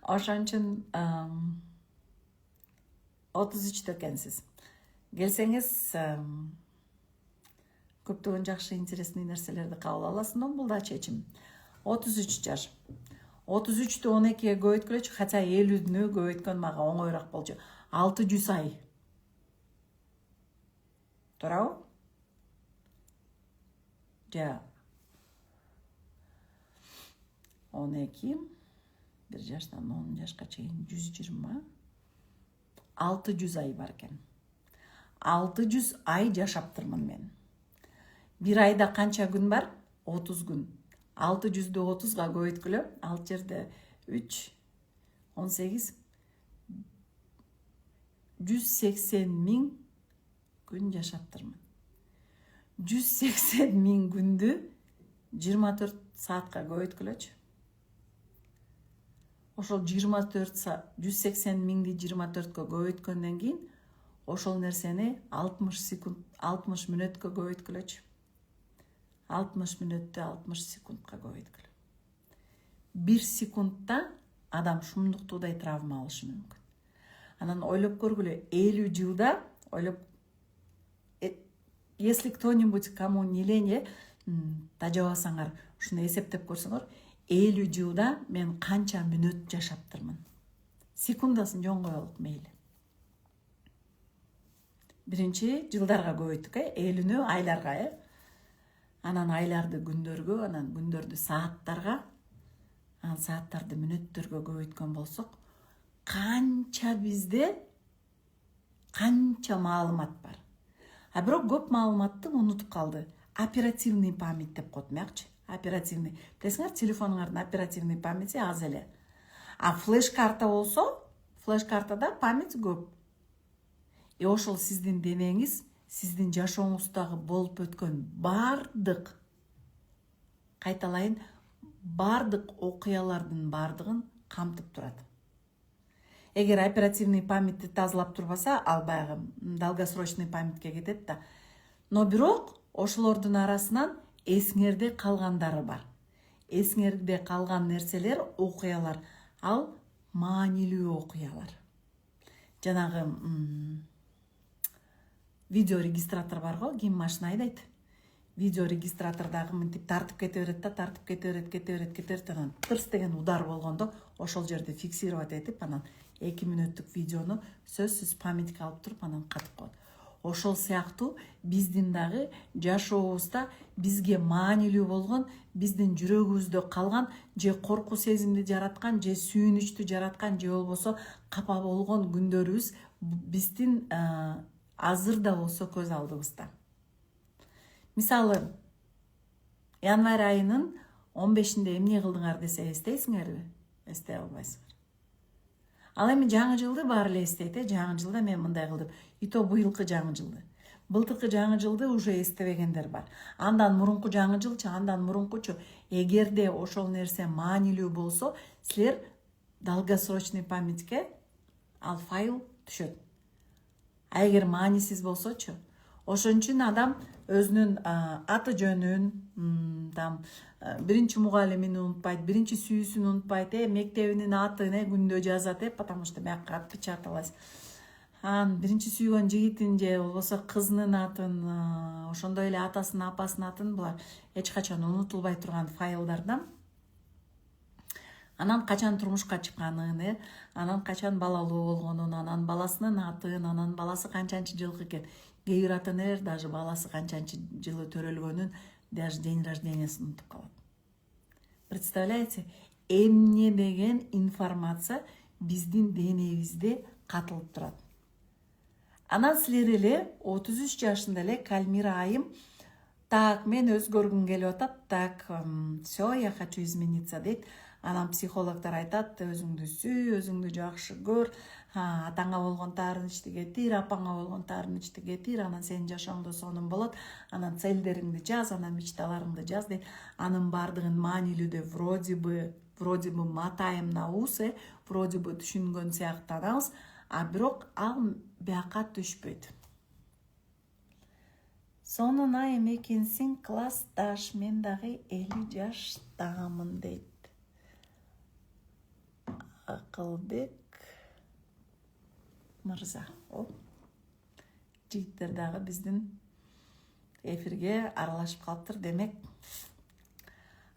A: Ошон үчүн 33 экенсиз. Келсеңиз, көптөгөн жакшы интересный нерселерди кабыл аласыз, но бул да чечим. 33 жаш. 33'tü 12'ye көбөйткүлөчү, хотя 50'дүнө көбөйткөн мага оңоюраак болчу. 600 ай. Туурабы? Ja. 12, 1 жаштан 10 жашка чейин 120, 600 ай бар экен. 600 ай жашаптырмын мен. Bir айда канча күн бар? 30 күн. 600'дü 30'га көбөйткүлө, ал жерде 3, 18, 180.000 күн жашаптырмын. 180.000 күндү 24 саатка көбөйткүлөчү. Ошол 24 саат, 180.000ди 24кө көбөйткөндөн кийин, ошол нерсени 60 мүнөткө көбөйткүлөчү. 60 мүнөттү 60 секундка көбөйткүлө. 1 секундта адам шумдуктуудай травма алышы мүмкүн. Анан ойлоп көргүлө, 50 жылда если кто-нибудь кому не лень, тажабасаңар, ушуну эсептеп көрсөңөр, 50 жылда мен канча мүнөт жашаптырмын. Секундасын жон коелук мейли. Биринчи жылдарга көбөйттүк, 50'нү айларга, анан айларды күндөргө, анан күндөрдү сааттарга, анан сааттарды мүнөттөргө көбөйткөн болсок, bizde канча маалымат бар. А бирок көп маалыматты унутуп калды. Оперативный память деп коетмакчы. Оперативный. Билесиңер, телефонуңардын оперативный памяти аз эле. А флеш-карта болсо, флеш-картада память көп. Ошол сиздин денеңиз, сиздин жашооңуздагы болуп өткөн бардык, кайталайын, бардык окуялардын бардыгын камтып турат. Эгер оперативный памятти тазалап турбаса, ал баягы долгосрочный памятке кетет да. Но бирок ошолордун арасынан эсиңерде калгандары бар. Эсиңерде калган нерселер, окуялар, ал маанилүү окуялар. Жанагы видеорегистратор бар го, ким машина айдайт. Видеорегистратордагы мынтип тартып кете берет, анан тырс деген удар болгондо ошол жерде фиксировать этип, анан 2 мүнөттүк видеону сөзсүз памятке алып туруп, анан катып коет. Ошол сыяктуу биздин дагы жашообузда бизге маанилүү болгон, биздин жүрөгүбүздө калган, же корку сезимди жараткан, же сүйүнүчтү жараткан, же болбосо капа болгон күндөрүбүз биздин азыр да болсо көз алдыбызда. Мисалы, январь айынын 15-нде эмне кылдыңар десе, эстейсиңерби? Эстей албайсыңар. Ал эми жаңы жылды баары эле эстейт, жаңы жылда мен мындай кылдым. И то быйылкы жаңы жылды. Былтыркы жаңы жылды уже эстебегендер бар. Андан мурунку жаңы жылчы, андан мурункучу эгерде ошол нерсе маанилүү болсо, силер долгосрочный памятке ал файл түшөт. А эгер маанисиз болсочу, ошон үчүн адам өзүнүн аты жөнүн, биринчи мугалимин унутпайт, биринчи сүйүүсүн унутпайт, мектебинин атын күндө жазат, потому что бияка отпечаталась. Биринчи сүйгөн жигитин же болбосо кызынын атын, ошондой эле атасынын, апасынын атын, булар эч качан унутулбай турган файлдардан. Анан качан турмушка чыкканын, анан качан балалуу болгонун, анан баласынын атын, анан баласы канчанчы жылкы экен. Кээ бир ата энелер даже баласы канчанчы жылы төрөлгөнүн, даже день рождениясын унутуп калат. Представляете, эмне деген информация биздин денебизде катылып турат. Анан силер эле 33 жашында эле Кальмира айым, так, мен өзгөргүм келип атат, так, все, я хочу измениться дейт. Анан психологдор айтат, өзүңдү сүй, өзүңдү жакшы көр, атаңа болгон таарынычты кетир, апаңа болгон таарынычты кетир, анан сенин жашооңдо сонун болот, анан целдериңди жаз, анан мечталарыңды жаз дейт. Анын бардыгын маанилүүдө вроде бы матайым на ус, вроде бы түшүнгөн сыяктанабыз, а бирок ал бияка түшпөйт. Сонуна эме экенсиң, классташ, мен дагы 50 жаштамын дейт. Акылбек мырза. Жигиттер дагы биздин эфирге аралашып калыптыр. Демек,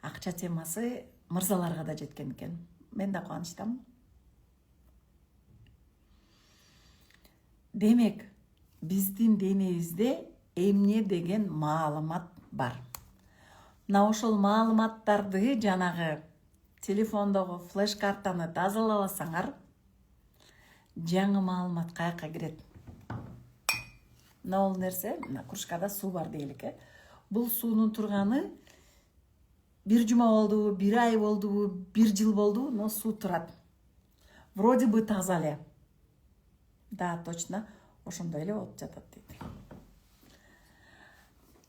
A: акча темасы мырзаларга да жеткен экен. Мен да кубанычтамын. Демек, биздин денебизде эмне деген маалымат бар. Мына ошол маалыматтарды жанагы телефондогу флеш картаны тазалабасаңар, жаңы маалымат каяка кирет. Мына ол нерсе, мына кружкада суу бар дейлик. Бул суунун турганы 1 жума болдубу, 1 ай болдубу, 1 жыл болдубу, но суу турат. Вроде бы таза эле. Да, точно, ошондой эле болуп жатат дейт.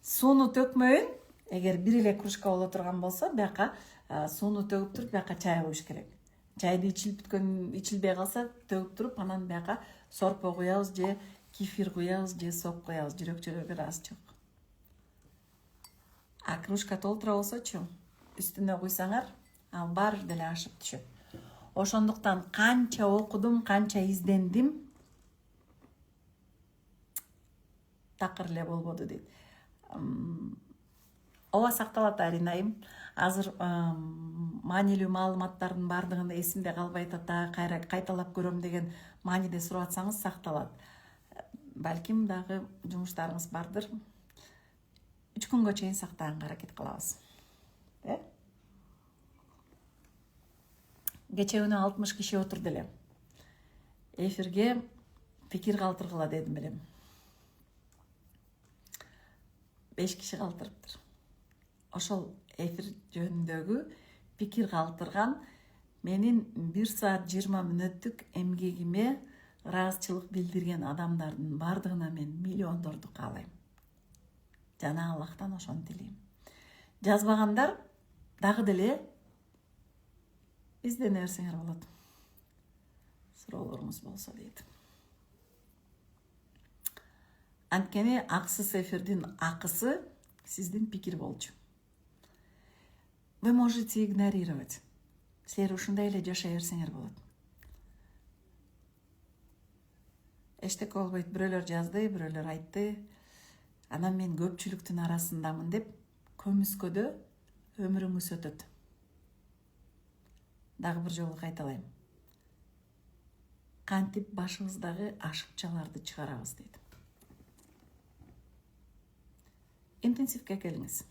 A: Сууну төкмөйүн, эгер бир эле кружка боло турган болсо, бияка сууну төгүп туруп, бияка чай коюш керек. Чайды ичилбей калса, төгүп туруп, анан бияка сорпо куябыз же кефир куябыз же сок куябыз, жүрөкчөлөргө ыраазы жок. А кружка толтура болсочу, үстүнө куйсаңар, ал баары деле ашып түшөт. Ошондуктан канча окудум, канча издендим, такыр эле болбоду дейт. Ооба сакталат, Арина айым. Азыр маанилүү маалыматтардын бардыгын эсимде калбай атат, кайталап көрөм деген мааниде сурап атсаңыз сакталат. Балким дагы жумуштарыңыз бардыр. 3 күнгө чейин сактаганга аракет кылабыз. Кече күнү 60 киши отурду эле. Эфирге пикир калтыргыла дедим элем. 5 киши калтырыптыр. Ошол эфир жөнүндөгү пикир калтырган менин 1 саат 20 мүнөттүк эмгегиме ыраазычылык билдирген адамдардын бардыгына мен миллиондорду каалайм. Жана Аллахтан ошону тилейм. Жазбагандар дагы деле издене берсеңер болот. Суроолоруңуз болсо дейт. Анткени аксыз эфирдин акысы сиздин пикир болчу. Вы можете игнорировать. Силер ушундай эле жашай берсеңер болот. Эчтеке болбойт, бирөөлөр жазды, бирөөлөр айтты. Анан мен көпчүлүктүн арасындамын деп көмүскөдө өмүрүңүз өтөт. Дагы бир жолу кайталайм. Кантип башыбыздагы ашыкчаларды чыгарабыз дейт. Интенсивке келиңиз.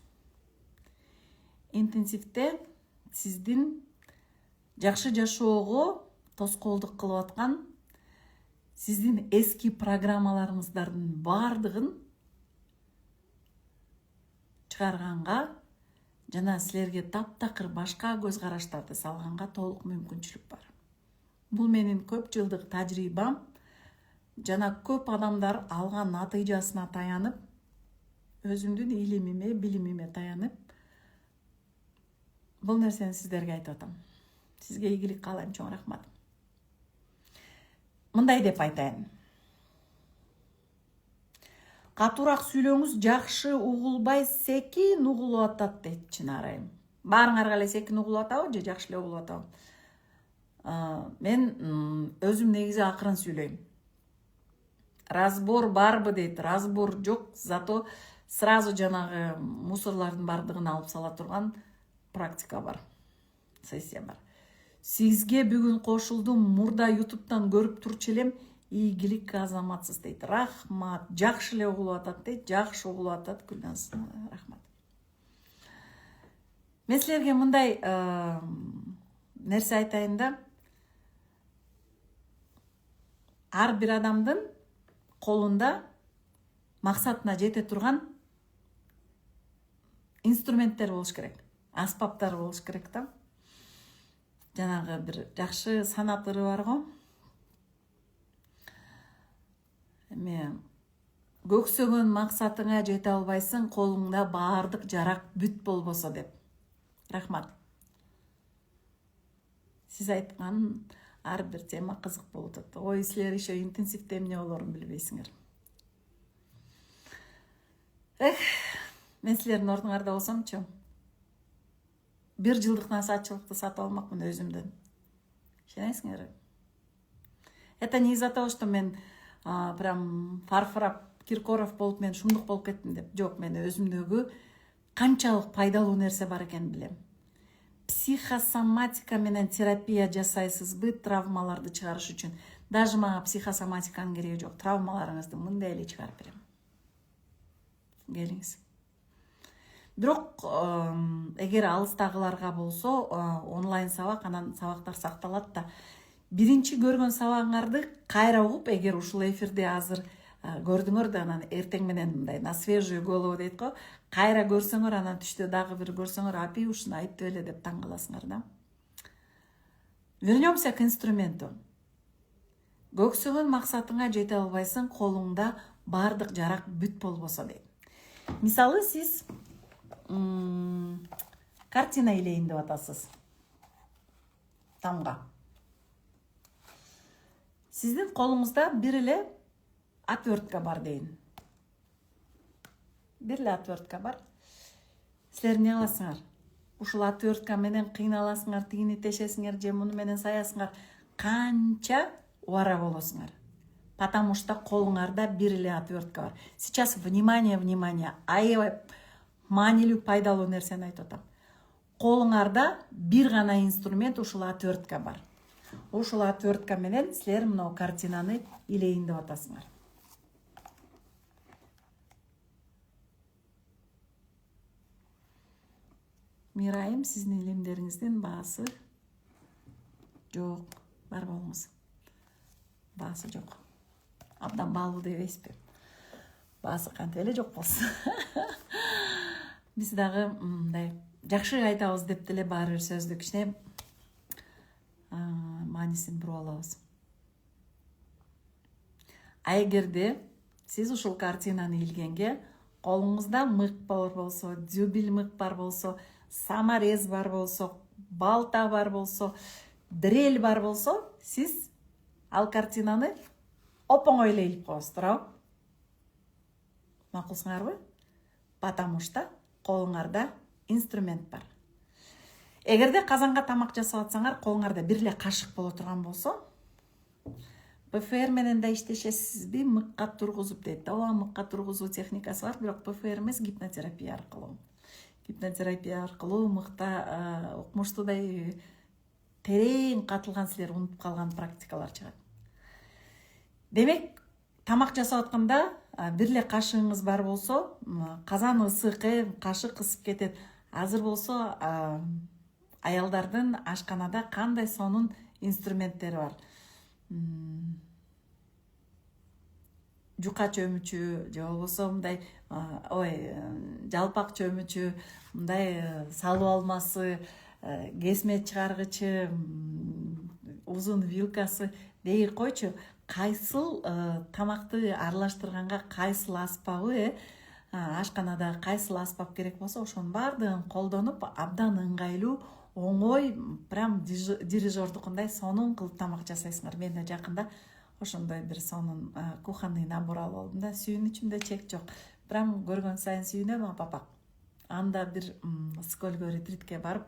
A: Интенсивте сиздин жакшы жашоого тоскоолдук кылып аткан сиздин эски программаларыңыздардын бардыгын чыгарганга жана силерге таптакыр башка көз караштарды салганга толук мүмкүнчүлүк бар. Бул менин көп жылдык тажрыйбам, жана көп адамдар алган натыйжасына таянып, өзүмдүн илимиме, билимиме таянып, бул нерсени сиздерге айтып атам. Сизге ийгилик каалайм, чоң рахмат. Мындай деп айтайын. Катуураак сүйлөңүз, жакшы угулбай секин угулуп атат дейт Чынарайым. Баарыңарга эле секин угулуп атабы же жакшы эле угулуп атабы? Мен өзүм негизи акырын сүйлөйм. Разбор барбы дейт, разбор жок, зато сразу жанагы мусорлардын бардыгын алып сала турган практика бар, сессия бар. Сизге бүгүн кошулдум, мурда ютубтан көрүп турчу элем, ийгилик азаматсыз дейт. Рахмат, жакшы эле угулуп атат дейт, жакшы угулуп атат, Гүлназ, рахмат. Мен силерге мындай нерсе айтайын да. Ар бир адамдын колунда максатына жете турган инструменттер болуш керек, аспаптар болуш керек да. Жанагы бир жакшы санат ыры бар го. Көксөгөн максатыңа жете албайсың, колуңда баардык жарак бүт болбосо деп. Рахмат. Сиз айткан ар бир тема кызык болуп атат. Ой, силер еще интенсивде эмне болорун билбейсиңер. Мен силердин ордуңарда болсомчу, 1 жылдык насаатчылыкты сатып алмакмын өзүмдөн. Ишенесиңерби? Это не из-за того, что мен прям Фарфоров, Киркоров болуп мен шумдук болуп кеттим деп. Жок, мен өзүмдөгү канчалык пайдалуу нерсе бар экенин билем. Психосоматика менен терапия жасайсызбы травмаларды чыгарыш үчүн? Даже мага психосоматиканын кереги жок. Травмаларыңызды мындай эле чыгарып берем. Келиңиз. Бирок эгер алыстагыларга болсо, онлайн сабак, анан сабактар сакталат да. Биринчи көргөн сабагыңарды кайра угуп, эгер ушул эфирде азыр көрдүңөр да, анан эртең менен мындай на свежую голову дейт го, кайра көрсөңөр, анан түштө дагы бир көрсөңөр, апи ушуну айтты эле деп таң каласыңар да. Вернемся к инструменту. Көксөгөн максатыңа жете албайсың, колуңда баардык жарак бүт болбосо дейт. Мисалы, сиз картина илейин деп атасыз. Тамга. Сиздин колуңузда бир эле отвертка бар дейин. Бир эле отвертка бар. Силер эмне кыласыңар? Ушул отвертка менен кыйналасыңар, тигини тешесиңер же муну менен саясыңар, канча убара болосуңар. Потому что колуңарда бир эле отвертка бар. Сейчас внимание, аябай маанилүү, пайдалуу нерсени айтып атам. Колуңарда бир гана инструмент, ушул отвертка бар. Ушул отвертка менен силер мына картинаны илейин деп атасыңар. Мирайым, сиздин илимдериңиздин баасы жок. Бар болуңуз. Баасы жок. Абдан баалуу дебейсизби? Баасы кантип эле жок болсун. Биз дагы мындай жакшы айтабыз деп деле баары бир сөздү кичине маанисин буруп алабыз. А эгерде сиз ушул картинаны илгенге колуңузда мык бар болсо, дюбель мык бар болсо, саморез бар болсо, балта бар болсо, дрель бар болсо, сиз ал картинаны оңой эле илип коесуз, туурабы? Макулсуңарбы? Потому что колуңарда инструмент бар. Эгерде казанга тамак жасап атсаңар, колуңарда бир эле кашык боло турган болсо, ПФР менен да иштешесизби, мыкка тургузуп дейт. Ооба, мыкка тургузуу техникасы бар, бирок ПФР эмес, гипнотерапия аркылуу. Гипнотерапия аркылуу мыкта укмуштуудай терең катылган, силер унутуп калган практикалар чыгат. Демек, тамак жасап атканда бир эле кашыгыңыз бар болсо, казан ысык, кашык ысып кетет. Азыр болсо аялдардын ашканада кандай сонун инструменттери бар. Жука чөмүчү, же болбосо мындай жалпак чөмүчү, мындай салуу алмасы, кесме чыгаргычы, узун вилкасы дей койчу, кайсыл тамакты аралаштырганга кайсыл аспабы ашканада кайсыл аспап керек болсо ошонун баардыгын колдонуп абдан ыңгайлуу оңой прям дирижердукундай сонун кылып тамак жасайсыңар. Мен да жакында ошондой бир сонун кухонный набор алып алдым да, сүйүнүчүмдө чек жок. Прям көргөн сайын сүйүнөм апапак. Анда бир скөлгө ретритке барып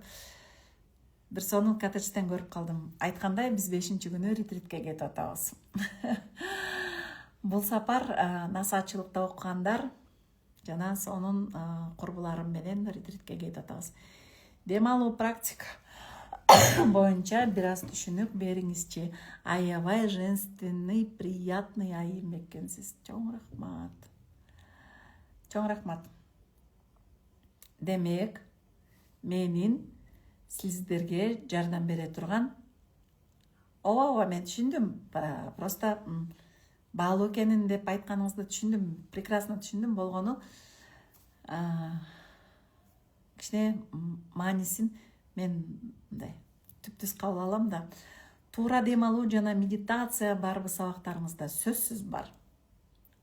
A: бир сонун коттеджден көрүп калдым. Айткандай, биз 5-күнү ретритке кетип атабыз. Бул сапар насаатчылыкта окугандар жана сонун курбуларым менен ретритке кетип атабыз. Дем алуу практика боюнча бир аз түшүнүк бериңизчи. Аябай женственный, приятный айым экенсиз. Чоң рахмат. Чоң рахмат. Демек, менин сиздерге жардам бере турган ооба мен түшүндүм. Просто баалуу экенин деп айтканыңызды түшүндүм. Прекрасно түшүндүм. Болгону кичине маанисин мен мындай түптүз кабыл алам да. Туура дем алуу жана медитация барбы сабактарыңызда? Сөзсүз бар.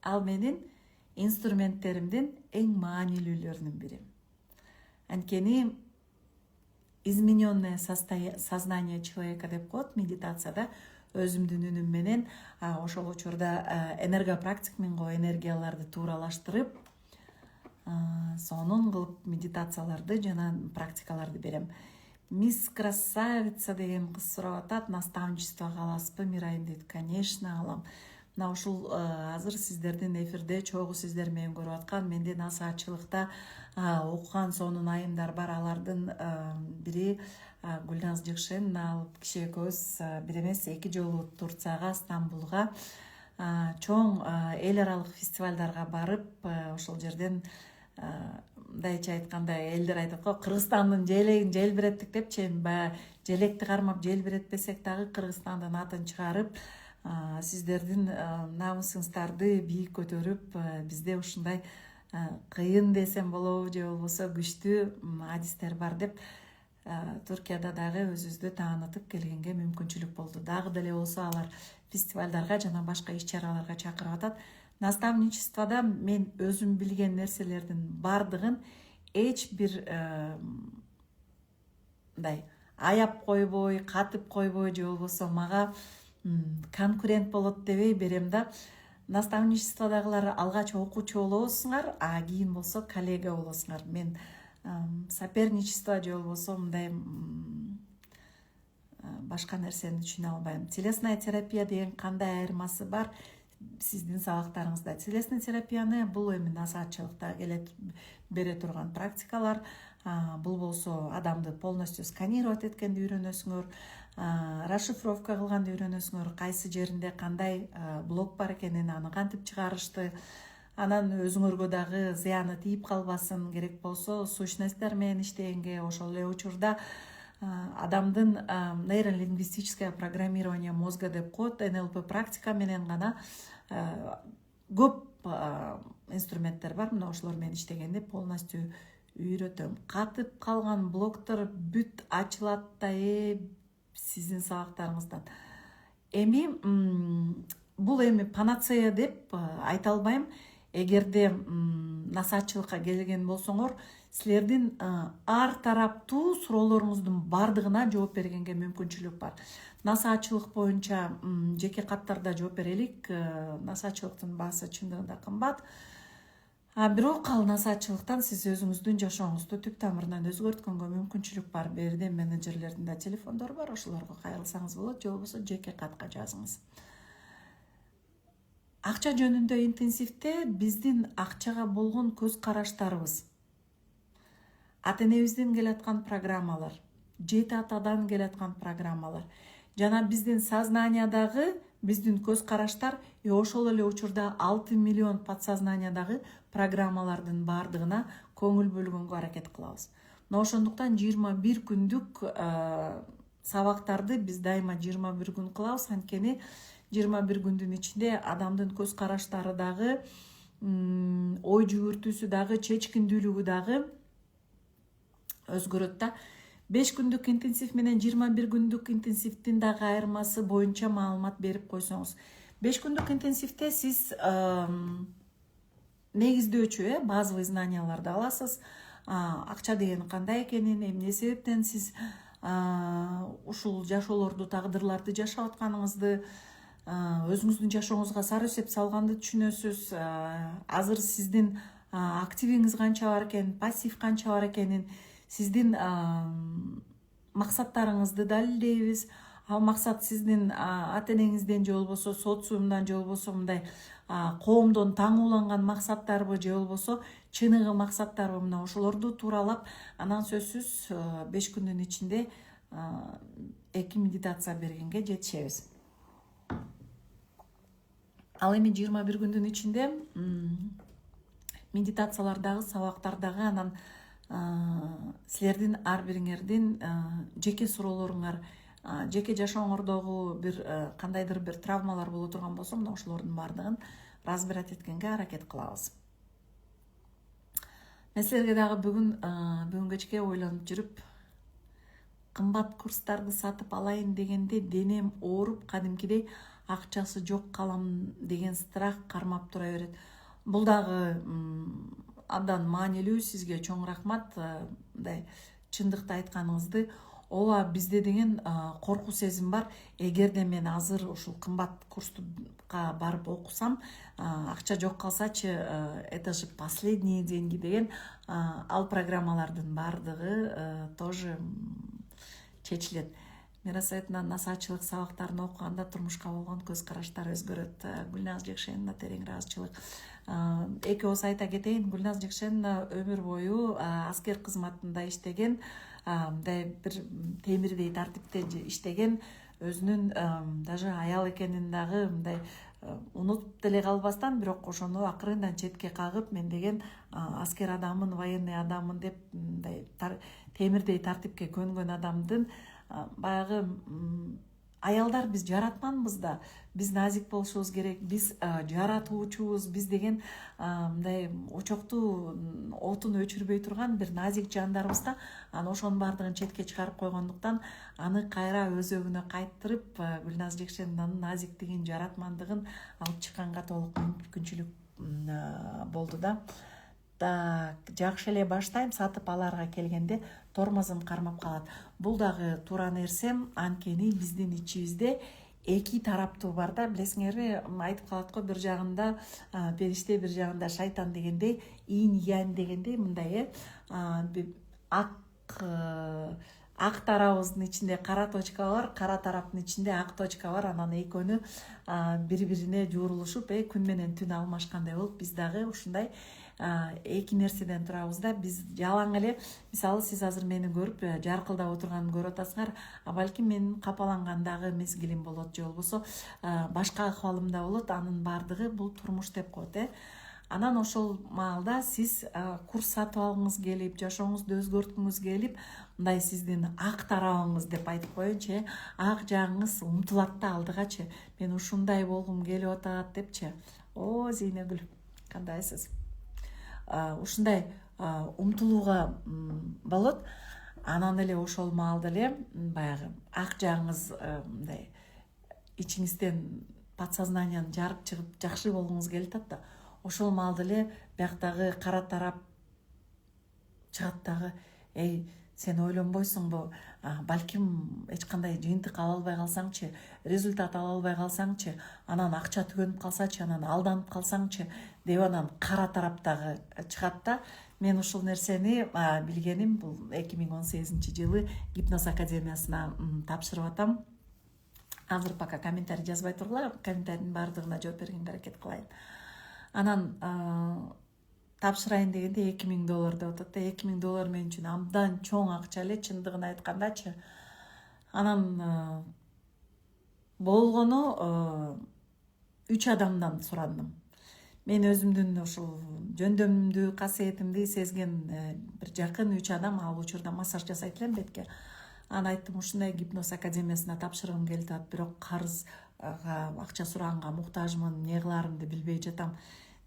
A: Ал менин инструменттеримдин эң маанилүүлөрүнүн бири. Анткени измененное сознание человека деп коет медитацияда. Өзүмдүн үнүм менен ошол учурда энергопрактик мен го энергияларды тууралаштырып сонун кылып медитацияларды жана практикаларды берем. Мисс Красавица деген кыз сурап атат, наставничествого аласызбы Мирайым дейт. Конечно алам. Мына ушул азыр сиздердин эфирде чогуу сиздер менен көрүп аткан, менде насаатчылыкта окуган сонун айымдар бар. Алардын бири Гүлназ Жыкшин, ал киши экөөбүз бир эмес 2 жолу Турцияга, Стамбулга чоң эл аралык фестивалдарга барып, ошол жерден мындайча айтканда элдер айтат го, Кыргызстандын желегин желбиреттик депчи, баягы желекти кармап желбиретпесек дагы Кыргызстандын атын чыгарып, сиздердин намысыңыздарды бийик көтөрүп, бизде ушундай кыйын десем болобу же болбосо күчтүү адистер бар деп Туркияда дагы өзүбүздү таанытып келгенге мүмкүнчүлүк болду. Дагы деле болсо алар фестивалдарга жана башка иш-чараларга чакырып атат. Наставничествода мен өзүм билген нерселердин бардыгын эч бир мындай аяп койбой, катып койбой же болбосо мага конкурент болот дебей берем да. Наставничестводагылар алгач окуучу болосуңар, кийин болсо коллега болосуңар. Мен соперничество же болбосо мындай башка нерсени түшүнө албайм. Телесная терапия деген кандай айырмасы бар сиздин сабактарыңызда? Телесный терапияны бул эми насаатчылыкта келет бере турган практикалар. Бул болсо адамды полностью сканировать эткенди үйрөнөсүңөр, расшифровка кылганды үйрөнөсүңөр, кайсы жеринде кандай блок бар экенин, аны кантип чыгарышты, анан өзүңөргө дагы зыяны тийип калбасын, керек болсо сущностьтер менен иштегенге, ошол эле учурда адамдын нейролингвистическое программирование мозга деп коет, НЛП практика менен гана көп инструменттер бар. Мына ошолор менен иштегенде полностью үйрөтөм. Катып калган блоктор бүт ачылат да сиздин сабактарыңыздан. Эми бул эми панацея деп айта албайм. Эгерде насаатчылыкка келген болсоңор, силердин ар тараптуу суроолоруңуздун бардыгына жооп бергенге мүмкүнчүлүк бар. Насаатчылык боюнча жеке каттарда жооп берелик. Насаатчылыктын баасы чындыгында кымбат. Бирок ал насаатчылыктан сиз өзүңүздүн жашооңузду түп тамырынан өзгөрткөнгө мүмкүнчүлүк бар. Берде менеджерлердин да телефондору бар, ошолорго кайрылсаңыз болот, же болбосо жеке катка жазыңыз. Акча жөнүндө интенсивде биздин акчага болгон көз караштарыбыз, ата-энебизден келаткан программалар, жети атадан келаткан программалар жана биздин сознаниядағы биздин көз караштар ошол эле учурда 6 миллион подсознаниядағы программалардын бардыгына көңүл бөлгөнгө аракет кылабыз. Но ошондуктан 21 күндүк сабактарды биз дайыма 21 күн кылабыз. Анткени 21 күндүн ичинде адамдын көз караштары дагы, ой жүгүртүүсү дагы, чечкиндүүлүгү дагы өзгөрөт да. 5 күндүк интенсив менен 21 күндүк интенсивдин дагы айырмасы боюнча маалымат берип койсоңуз. 5 күндүк интенсивде сиз негиздөөчү базовый знанияларды аласыз. Акча деген кандай экенин, эмне себептен сиз ушул жашоолорду, тагдырларды жашап атканыңызды, өзүңүздүн жашооңузга сары эсеп салганды түшүнөсүз. Азыр сиздин активиңиз канча бар экен, пассив канча бар экенин, сиздин максаттарыңызды далилдейбиз. Ал максат сиздин ата энеңизден же болбосо социумдан же болбосо мындай коомдон таңууланган максаттарбы же болбосо чыныгы максаттарбы, мына ошолорду тууралап анан сөзсүз 5 күндүн ичинде 2 медитация бергенге жетишебиз. Ал эми 21 күндүн ичинде медитациялардагы, сабактардагы, анан силердин ар бириңердин жеке суроолоруңар, жеке жашооңордогу бир кандайдыр бир травмалар боло турган болсо, мына ошолордун баардыгын разбирать эткенге аракет кылабыз. Мен силерге дагы бүгүн кечке ойлонуп жүрүп, кымбат курстарды сатып алайын дегенде денем ооруп, кадимкидей акчасы жок калам деген страх кармап тура берет. Бул дагы абдан маанилүү, сизге чоң рахмат. Мындай чындыкты айтканыңызды. Ооба, бизде деген коркуу сезим бар. Эгерде мен азыр ушул кымбат курстуга барып окусам, акча жок калсачы, это же последние деньги деген ал программалардын баардыгы тоже чечилет. Мирасоветинин насаачылык сабактарын окуганда турмушка болгон көз караштар өзгөрөт. Гүлназ Жекшенова терең ыраазычылык. Экөөбүз айта кетейин, Гүлназ Жекшенова өмүр бою аскер кызматында иштеген, мындай бир темирдей тартипте иштеген, өзүнүн даже аял экенин дагы мындай унутуп деле калбастан, бирок ошону акырындан четке кагып, мен деген аскер адаммын, военный адаммын деп мындай темирдей тартипке көнгөн адамдын баягы аялдар биз жаратманбыз да, биз назик болушубуз керек, биз жаратуучубуз, биз деген мындай очокту отун өчүрбөй турган бир назик жандарбыз да. Анан ошонун баардыгын четке чыгарып койгондуктан аны кайра өзөгүнө кайттырып, Гүлназ Жекшенованын назиктигин, жаратмандыгын алып чыкканга толук мүмкүнчүлүк болду да. Жакшы эле баштайм. Сатып аларга келгенде тормозум кармап калат. Бул дагы туура нерсе, анткени биздин ичибизде эки тараптуу бар да. Билесиңерби, айтып калат го, бир жагында периште, бир жагында шайтан дегендей, ин ян дегендей, мындай ак тарабыбыздын ичинде кара точка бар, кара тараптын ичинде ак точка бар. Анан экөөнү бири бирине жуурулушуп, күн менен түн алмашкандай болуп, биз дагы ушундай эки нерседен турабыз да. Биз жалаң эле, мисалы сиз азыр мени көрүп жаркылдап отурганын көрүп атасыңар, балким менин капалангандагы мезгилим болот же болбосо башка акыбалымда болот. Анын баардыгы бул турмуш деп коет. Анан ошол маалда сиз курс сатып алгыңыз келип, жашооңузду өзгөрткүңүз келип, мындай сиздин ак тарабыңыз деп айтып коеюнчу, ак жагыңыз умтулат да алдыгачы. Мен ушундай болгум келип атат депчи. О, Зейнегүл, кандайсыз? Ушундай умтулууга болот. Анан эле ошол маалда эле баягы ак жагыңыз мындай ичиңизден подсознанияны жарып чыгып жакшы болгуңуз келип атат да. Ошол маалда эле бияктагы кара тарап чыгат дагы, сен ойлонбойсуңбу, балким эч кандай жыйынтык ала албай калсаңчы, результат ала албай калсаңчы, анан акча түгөнүп калсачы, анан алданып калсаңчы деп анан кара тараптагы чыгат да. Мен ушул нерсени билгеним бул 2018-жылы Гипноз академиясына тапшырып атам. Азыр пока комментарий жазбай тургула, комментарийдин баардыгына жооп бергенге аракет кылайын. Анан тапшырайын дегенде $2000 деп атат. $2000 мен үчүн абдан чоң акча эле, чындыгын айткандачы. Анан болгону 3 адамдан сурадым. Мен өзүмдүн ушул жөндөмдүү касиетимди сезген бир жакын 3 адам, ал учурда массаж жасайт элем бетке. Анан айттым, ушундай Гипноз академиясына тапшыргым келип атат, бирок карызга, акча сураганга муктажмын, эмне кыларымды билбей жатам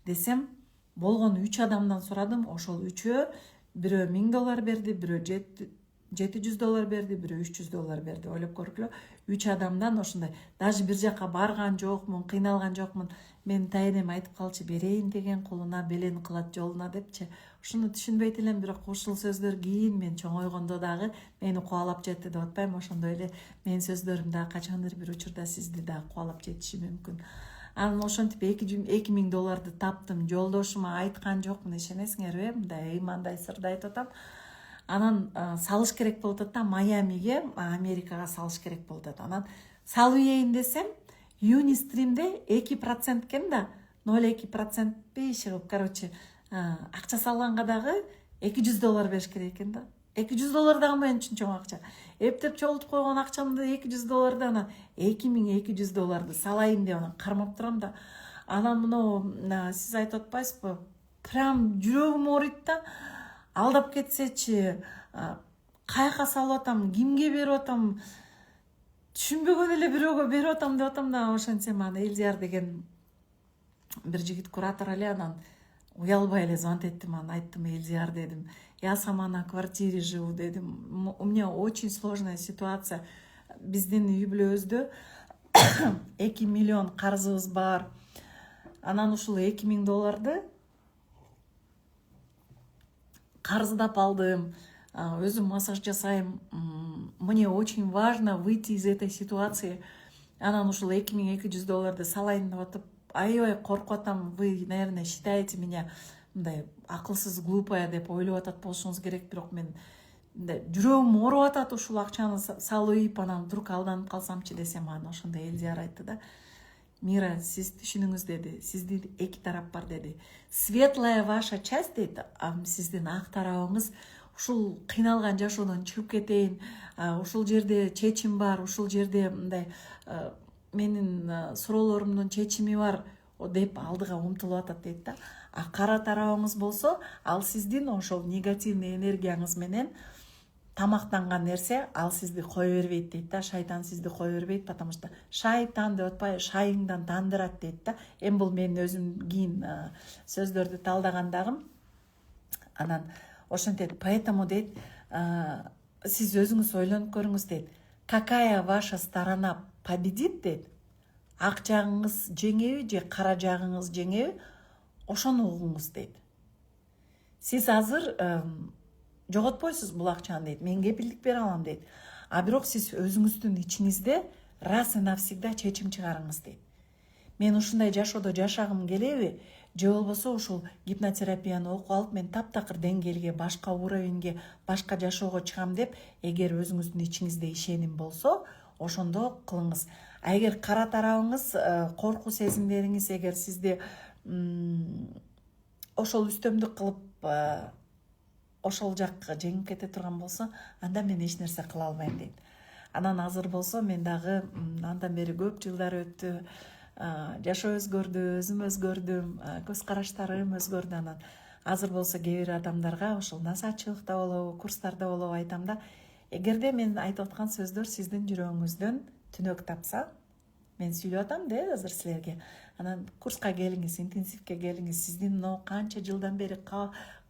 A: десем, болгону 3 адамдан сурадым. Ошол 3-өө бирөө $1000 берди, бирөө $700 берди, бирөө $300 берди. Ойлоп көргүлө, 3 адамдан ошондой даже бир жака барган жокмун, кыйналган жокмун. Мен тайнем айтып калчы, берейин деген кулуна белен кылат жолуна депчи. Ушуну түшүнбөйт элем, бирок ушул сөздөр кийин мен чоңойгондо дагы мени кубалап жетти деп атпайм. Ошондой эле менин сөздөрүм дагы качандыр бир учурда сизди дагы кубалап жетиши мүмкүн. Анан ошентип $2000 таптым. Жолдошума айткан жокмун, ишенесиңерби? Мындай ыймандай сырды айтып атам. Анан салыш керек болуп атат да, Майамиге, Америкага салыш керек болуп атат. Анан салып ийейин десем, Юнистримде 2% экен да, 0,2% иши кылып, короче, акча салганга дагы $200 бериш керек экен да. $200 дагы мен үчүн чоң акча. Эптеп чогултуп койгон акчамды $200 анан $2200 салайын деп анан кармап турам да. Анан мына сиз айтып атпайсызбы? Прям жүрөгүм ооруйт да. Алдап кетсечи, каяка салып атам, кимге берип атам, түшүнбөгөн эле бирөөгө берип атам деп атам да. Ошентсем аны Элдияр деген бир жигит куратор эле, анан уялбай эле звонить еттим, анан айттым, Элдияр дедим, я сама на квартире живу дедим, у меня очень сложная ситуация, биздин үй бүлөбүздө 2 миллион карзыбыз бар. Анан ушул $2000 карыздап алдым, өзүм массаж жасайм, мне очень важно выйти из этой ситуации. Анан ушул $2200 салайын деп атып, аябай коркуп атам. Вы, наверное, считаете меня мындай акылсыз, глупая деп ойлоп атат болушуңуз керек, бирок мен жүрөгүм ооруп атат ушул акчаны салып ийип, анан вдруг алданып калсамчы десем, анан ошондой Элдияр айтты да, Мира, сиз түшүнүңүз деди, сиздин эки тарап бар деди. Светлая ваша часть дейт, сиздин ак тарабыңыз, ушул кыйналган жашоодон чыгып кетейин, ушул жерде чечим бар, ушул жерде мындай менин суроолорумдун чечими бар деп алдыга умтулуп атат дейт да. А кара тарабыңыз болсо, ал сиздин ошол негативный энергияңыз менен тамактанган нерсе, ал сизди кое бербейт дейт да. Шайтан сизди кое бербейт, потому что шайтан деп атпай, шайыңдан тандырат дейт да. Эми бул мен өзүм кийин сөздөрдү талдагандагым. Анан ошентет, поэтому дейт, сиз өзүңүз ойлонуп көрүңүз дейт. Какая ваша сторона победит дейт. Ак жагыңыз жеңеби же кара жагыңыз жеңеби, ошону угуңуз дейт. Сиз азыр жоготпойсуз бул акчаны дейт. Мен кепилдик бере алам дейт. А бирок сиз өзүңүздүн ичиңизде раз и навсегда чечим чыгарыңыз дейт. Мен ушундай жашоодо жашагым келеби, же болбосо ушул гипнотерапияны окуп алып мен таптакыр деңгээлге, башка уровеньге, башка жашоого чыгам деп, эгер өзүңүздүн ичиңизде ишеним болсо, ошондо кылыңыз. А эгер кара тарабыңыз, коркуу сезимдериңиз эгер сизди ошол үстөмдүк кылып ошол жакка жеңип кете турган болсо, анда мен эч нерсе кыла албайм дейт. Анан азыр болсо мен дагы андан бери көп жылдар өттү, жашоо өзгөрдү, өзүм өзгөрдүм, көз караштарым өзгөрдү. Анан азыр болсо кээ бир адамдарга ошол насаатчылыкта болобу, курстарда болобу айтам да, эгерде мен айтып аткан сөздөр сиздин жүрөгүңүздөн түнөк тапса, мен сүйлөп атам да азыр силерге. Анан курска келиңиз, интенсивке келиңиз. Сиздин мына канча жылдан бери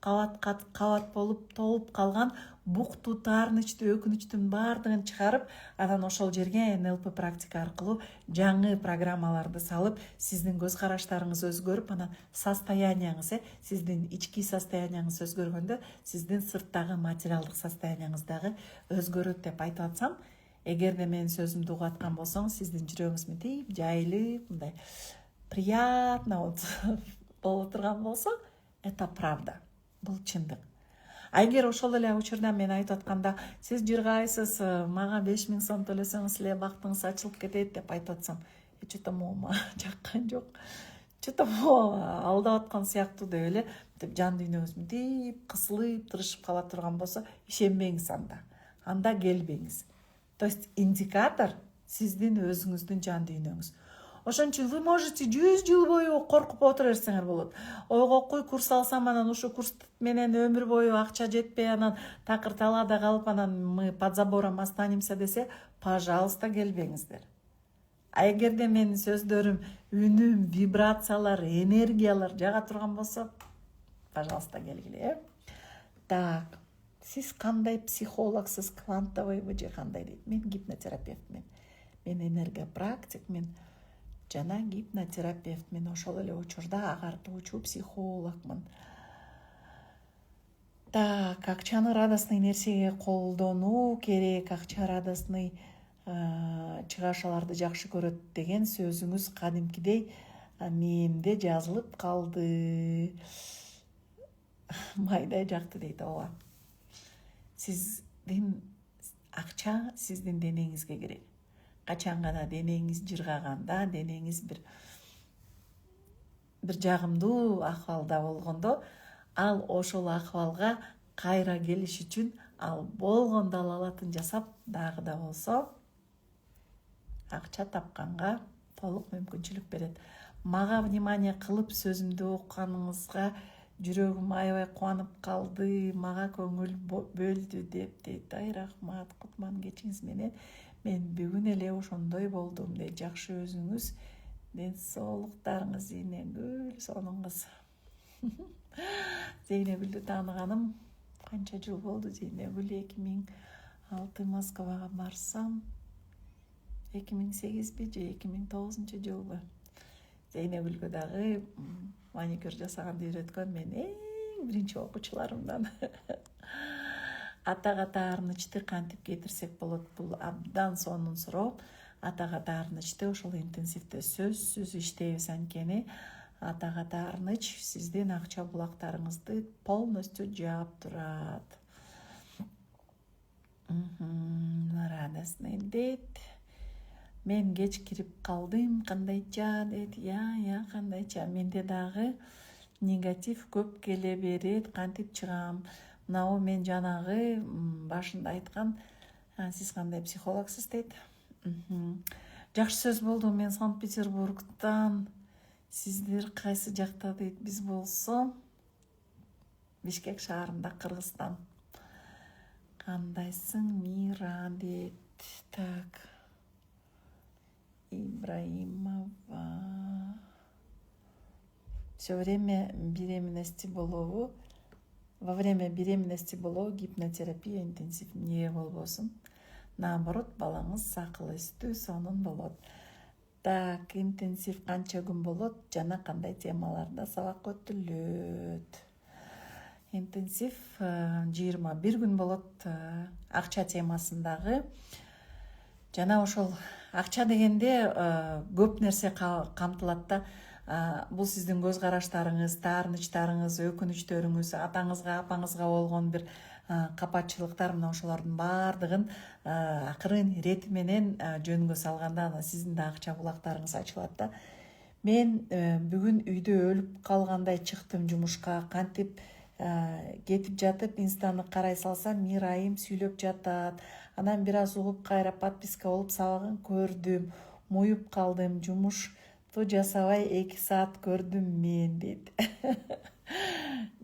A: кабат болуп толуп калган букту, таарынычты, өкүнүчтүн баардыгын чыгарып, анан ошол жерге НЛП практика аркылуу жаңы программаларды салып, сиздин көз караштарыңыз өзгөрүп, анан состоянияңыз, сиздин ички состоянияңыз өзгөргөндө, сиздин сырттагы материалдык состоянияңыз дагы өзгөрөт деп айтып атсам, эгерде менин сөзүмдү угуп аткан болсоңуз, сиздин жүрөгүңүз мынтип жайылып, мындай приятно болуп турган болсо, это правда. Бул чындык. А эгер ошол эле учурда мен айтып атканда, сиз жыргайсыз, мага 5000 сом төлөсөңүз эле бактыңыз ачылып кетет деп айтып атсам, что-то мома жаккан жок. Что-то алдап аткан сыяктуу деп эле жан дүйнөңүз мынтип кысылып, тырышып кала турган болсо, ишенбеңиз анда. Анда келбеңиз. То есть индикатор сиздин өзүңүздүн жан дүйнөңүз. Ошон үчүн вы можете 100 жыл бою коркуп отура берсеңер болот. Ойгокуй курс алсам, анан ушу курс менен өмүр бою акча жетпей, анан такыр талаада калып, анан мы под забором останемся десе, пожалуйста, келбеңиздер. А эгерде менин сөздөрүм, үнүм, вибрациялар, энергиялар жага турган болсо, пожалуйста, келгиле. Так,
C: Сиз кандай психологсыз, квантовыйбы же кандай дейт. Мен гипнотерапевтмин. Мен энергопрактикмин жана гипнотерапевтмин. Ошол эле учурда агартуучу психологмун. Так, акчаны радостный нерсеге колдонуу керек. Акча радостный чыгашаларды жакшы көрөт деген сөзүңүз кадимкидей мээмде жазылып калды. Майдай жакты дейт. Ооба. Сиздин акча сиздин денеңизге керек. Качан гана денеңиз жыргаганда, денеңиз бир жагымдуу акыбалда болгондо, ал ошол акыбалга кайра келиш үчүн ал болгондо алатын жасап дагы да болсо акча тапканга толук мүмкүнчүлүк берет. Мага внимание кылып сөзүмдү окуганыңызга жүрөгүм аябай кубанып калды. Мага көңүл бөлдү деп дейт. Ай рахмат, кутман кечиңиз менен мен бүгүн эле ошондой болдум дейт. Жакшы өзүңүз, ден соолуктарыңыз Зейнегүл, сонун кыз. Зейнегүлдү тааныганым канча жыл болду? Зейнегүл 2006 Москвага барсам 2008 же 2009 жылбы. Зейнегүлгө дагы маникюр жасаганды үйрөткөн мен эң биринчи окуучуларымдан. Атага таарынычты кантип кетирсек болот? Бул абдан сонун суроо. Атага таарынычты ошол интенсивде сөзсүз иштейбиз, анткени атага таарыныч сиздин акча булактарыңызды полностью жаап турат. Радостный дейт. Мен кеч кирип калдым, кандайча дейт. Я, кандайча. Менде дагы негатив көп келе берет, кантип чыгам? Мынау мен жанагы башында айткан, сиз кандай психологсуз дейт. Жакшы сөз болду. Мен Санкт-Петербургтан. Сиздер кайсы жакта дейт? Биз болсо Бишкек шаарында, Кыргызстан. Кандайсың, Мира дейт. Так. Ибраимова. Все время беременности болобу? Во время беременности болобу гипнотерапия интенсив не болбосун? Наоборот, балаңыз акыл эстүү, сонун болот. Так, интенсив канча күн болот жана кандай темаларда сабак өтүлөт? Интенсив 21 күн болот акча темасындагы. Жана ошол акча дегенде көп нерсе камтылат да. Бул сиздин көз караштарыңыз, таарынычтарыңыз, өкүнүчтөрүңүз, атаңызга, апаңызга болгон бир капатчылыктар, мына ошолордун баардыгын акырын ирети менен жөнгө салганда сиздин да акча булактарыңыз ачылат да. Мен бүгүн үйдө өлүп калгандай чыктым жумушка. Кантип кетип жатып инстаны карай салсам, Мирайым сүйлөп жатат. Анан бир аз угуп кайра подписка болуп сабагын көрдүм. Муюп калдым. Жумушту жасабай 2 саат көрдүм мен дейт.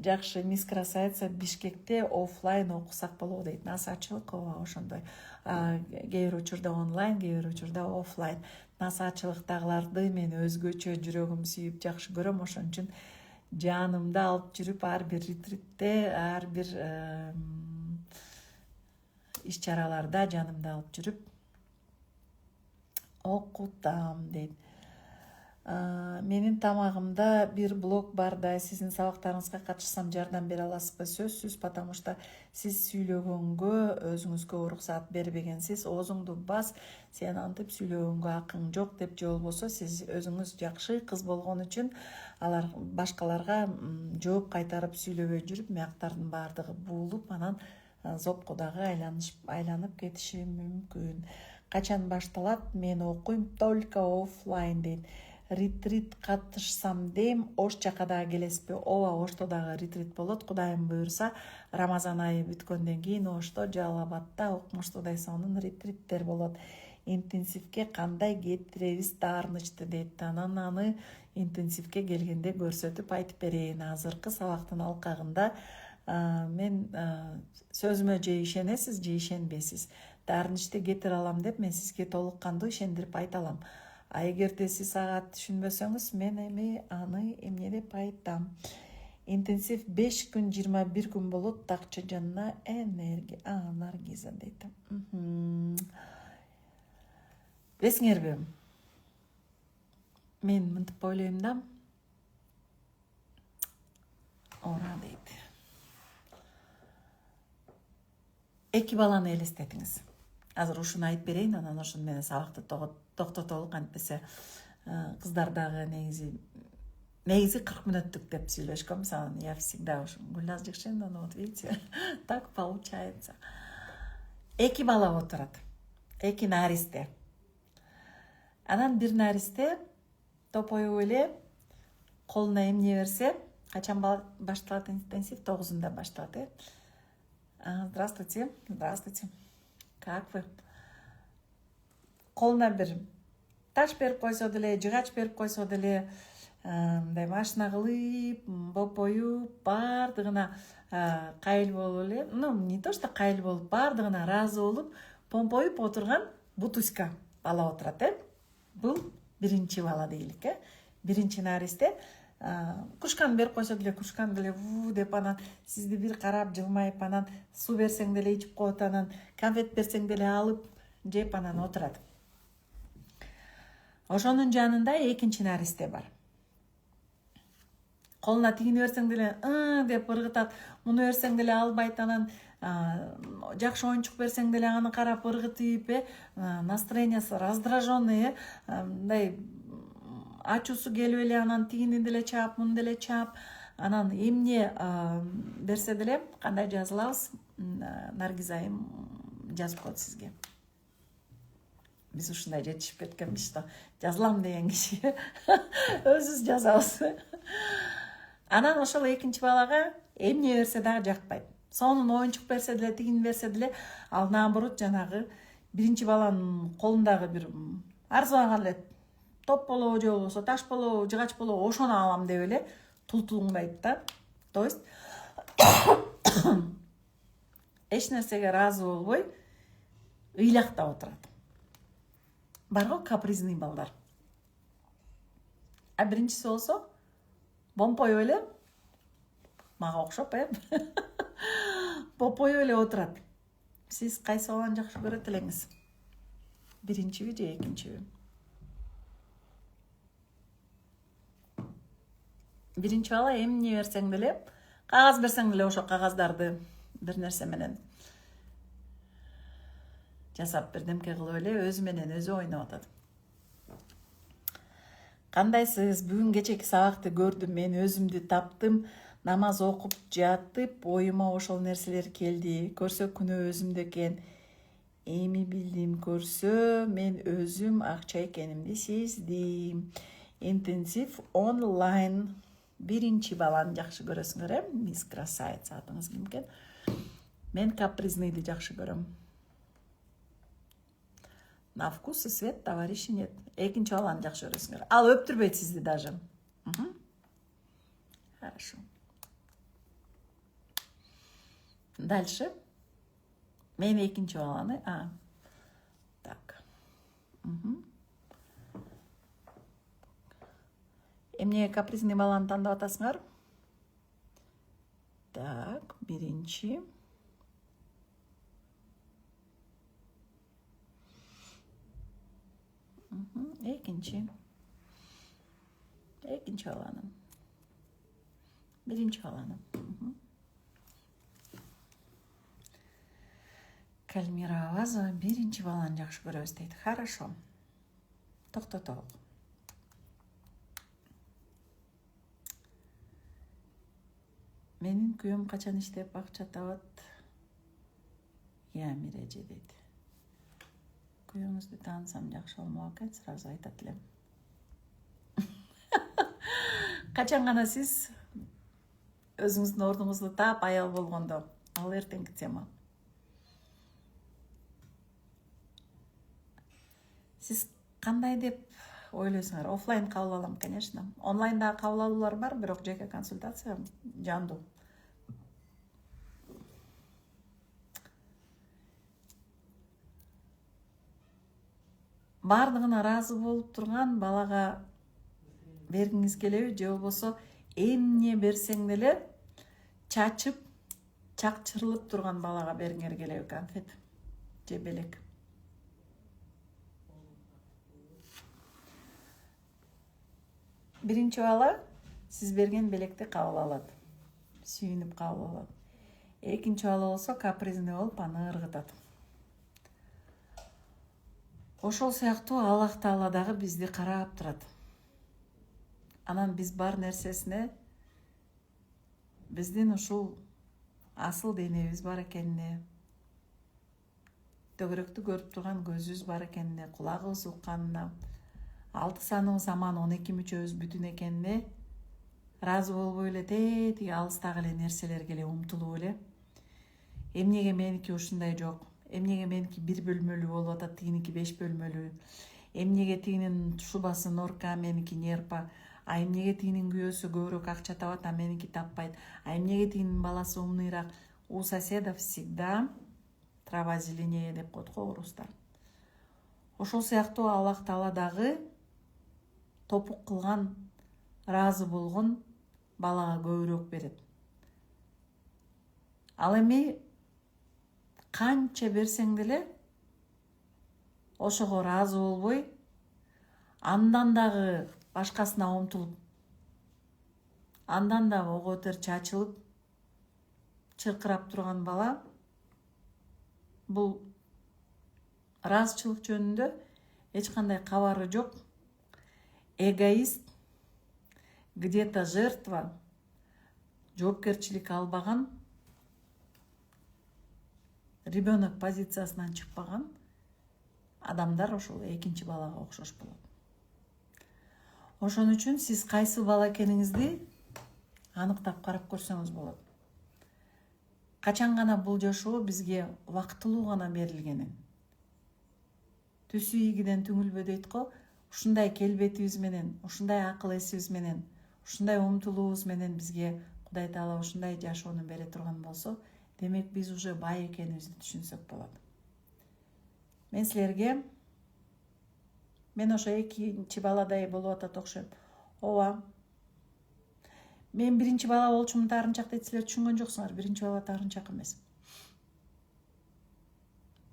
C: Жакшы, мисс Красавица, Бишкекте офлайн окусак болобу дейт. Насаачылык ооба ошондой. Кээ бир учурда онлайн, кээ бир учурда офлайн. Насаачылыктагыларды мен өзгөчө жүрөгүм сүйүп жакшы көрөм. Ошон үчүн жанымда алып жүрүп ар бир ретритте, ар бир иш-чараларда жанымда алып жүрүп окутам дейт. Менин тамагымда бир блог бар да, сиздин сабактарыңызга катышсам жардам бере аласызбы? Сөзсүз, потому что сиз сүйлөгөнгө өзүңүзгө уруксаат бербегенсиз. Оозуңду бас, сен антип сүйлөгөнгө акың жок деп, же болбосо сиз өзүңүз жакшы кыз болгон үчүн алар башкаларга жооп кайтарып сүйлөбөй жүрүп, мияктардын баардыгы буулуп, анан зопко дагы айланып кетиши мүмкүн. Качан башталат? Мен окуйм только офлайн дейт. Ретрит катышсам дейм, Ош жака дагы келесизби? Ооба, Ошто дагы ретрит болот. Кудайым буюрса, Рамазан айы бүткөндөн кийин Ошто, Жалал Абадта укмуштуудай сонун ретриттер болот. Интенсивке кандай кетиребиз таарынычты дейт. Анан аны интенсивке келгенде көрсөтүп айтып берейин. Азыркы сабактын алкагында мен сөзүмө же ишенесиз, же ишенбейсиз. Таарынычты кетире алам деп мен сизге толук кандуу ишендирип айта алам. А эгерде сиз ага түшүнбөсөңүз, мен эми аны эмне деп айтам. Интенсив 5 күн 21 күн болот, акча жанына энергия. Наргиза дейт. Билесиңерби? Мен мынтип ойлойм да. Ора дейт. Эки баланы элестетиңиз. Азыр ушуну айтып берейин, анан ошону менен сабакты токтотолу, кантпесе кыздардагы негизи 40 мүнөттүк деп сүйлөшкөм. Я всегда уж Гүлназ Жекшенова, вот видите, так получается. Эки бала отурат. Эки наристе. Анан бир наристе топоюп эле колуна эмне берсе, качан башталат интенсив? 9-unda башталат. Здравствуйте. Здравствуйте. Как вы? Колуна бир таш берип койсо деле, жыгач берип койсо деле, машина кылып, бопоюп, баардыгына кайыл болуп эле, не то что кайыл болуп, баардыгына ыраазы болуп, помпоюп отурган бутуська бала отурат. Бул биринчи бала дейлик. Биринчи наристе кружканы берип койсо деле, кружканы деле деп, анан сизди бир карап жылмайып, анан суу берсең деле ичип коет, анан конфет берсең деле алып жеп, анан отурат. Ошонун жанында экинчи наристе бар. Колуна тигини берсең деле деп ыргытат, муну берсең деле албайт, анан жакшы оюнчук берсең деле аны карап ыргытып, настроениясы раздраженный, мындай ачуусу келип эле, анан тигини деле чаап, муну деле чаап, анан эмне берсе деле, кандай жазылабыз? Наргиза айым жазып коет сизге. Биз ушундай жетишип кеткенбиз, что жазылам деген киши өзүбүз жазабыз. Анан ошол экинчи балага эмне берсе дагы жакпайт. Сонун оюнчук берсе деле, тигин берсе деле, ал наоборот жанагы биринчи баланын колундагы бир арзыбаган эле топ болобу, же болбосо таш болобу, жыгач болобу, ошону алам деп эле тултулуңдайт да. То есть эч нерсеге ыраазы болбой ыйлактап отурат. Бар го капризный балдар. А биринчиси болсо бомпоюп эле, мага окшоп, бомпоюп эле отурат. Сиз кайсы баланы жакшы көрөт элеңиз? Биринчиби же экинчиби? Биринчи бала эмне берсең деле, кагаз берсең деле, ошо кагаздарды бир нерсе менен жасап, бирдемке кылып эле өзү менен өзү ойноп атат. Кандайсыз? Бүгүн кечеки сабакты көрдүм, мен өзүмдү таптым, намаз окуп жатып, оюма ошол нерселер келди. Көрсө күнөө өзүмдө экен. Эми билдим, көрсө мен өзүм акча экенимди сездим. Интенсив онлайн. Биринчи баланы жакшы көрөсүңөр, мисс красавица атыңыз ким экен? Мен капризныйды жакшы көрөм. На вкус и свет товарищи нет. Экинчи баланы жакшы көрөсүңөр. Ал өптүрбөйт сизди даже. Хорошо. Дальше. Мен экинчи баланы. Так. Эмне капризный баланы тандап атасыңар? Так, биринчи. Экинчи баланы. Биринчи баланы. Кальмира Авазова биринчи баланы жакшы көрөбүз дейт. Хорошо. Токтотолук. Менин күйөөм качан иштеп акча табат? Миреже дейт. Күйөөңүздү таанысам жакшы болмок экен, сразу айтат элем. Качан гана сиз өзүңүздүн ордуңузду таап аял болгондо, ал эртеңки тема. Сиз кандай деп ойлойсуңар? Офлайн кабыл алам, конечно. Онлайнда кабыл алуулар бар, бирок жеке консультация жандуу. Бардыгына ыраазы болуп турган балага бергиңиз келеби, же болбосо
A: эмне берсең деле чачып чакчырылып турган балага бериңер келеби конфет же белек. Биринчи бала сиз берген белекти кабыл алат, сүйүнүп кабыл алат. Экинчи бала болсо каприздүү болуп аны ыргытат. Ошол сыяктуу Аллах Таала дагы бизди карап турат. Анан биз бар нерсесине биздин ушул асыл денебиз бар экенине, төгөрөктү көрүп турган көзүбүз бар экенине, кулагыбыз укканына, 6 саныбыз аман 12 мүчөбүз бүтүн экенине ыраазы болбой эле тетиги алыстагы эле нерселерге эле умтулуп эле эмнеге меники ушундай жок, эмнеге меники 1 бөлмөлүү болуп атат, тигиники 5 бөлмөлүү, эмнеге тигинин шубасы норка, меники нерпа, а эмнеге тигинин күйөөсү көбүрөөк акча табат, а меники таппайт, а эмнеге тигинин баласы умныйраак. У соседа всегда трава зеленее деп коет го орустар. Ошол сыяктуу Аллах Таала дагы топук кылган, ыраазы болгон балага көбүрөөк берет. Ал эми канча берсең деле ошого ыраазы болбой, андан дагы башкасына умтулуп, андан дагы ого бетер чачылып, чыркырап турган бала бул ыраазычылык жөнүндө эч кандай кабары жок, эгоист, где-то жертва, жоопкерчилик албаган, ребенок позициясынан чыкпаган адамдар ошол экинчи балага окшош болот. Ошон үчүн сиз кайсы бала экениңизди аныктап карап көрсөңүз болот. Качан гана бул жашоо бизге убактылуу гана берилгенин, түсү ийгиден түңүлбө дейт го, ушундай келбетибиз менен, ушундай акыл эсибиз менен, ушундай умтулуубуз менен бизге Кудай Таала ушундай жашоону бере турган болсо, демек биз уже бай экенибизди түшүнсөк болот. Мен силерге мен ошо экинчи баладай болуп атат окшойм. Ооба. Мен биринчи бала болчумун таарынчак дейт, силер түшүнгөн жоксуңар. Биринчи бала таарынчак эмес.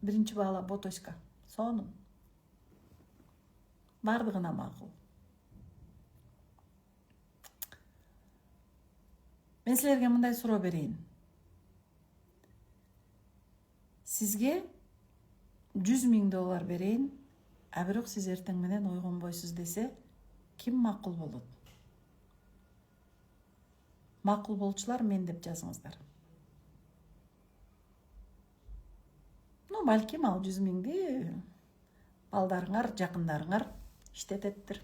A: Биринчи бала ботоська, сонун. Бардыгына макул. Мен силерге мындай суроо берейин. Сизге $100,000 берейин, а бирок сиз эртең менен ойгонбойсуз десе, ким макул болот? Макул болчулар мен деп жазыңыздар. Ну, балким ал 100,000-ди балдарыңар, жакындарыңар иштететтир.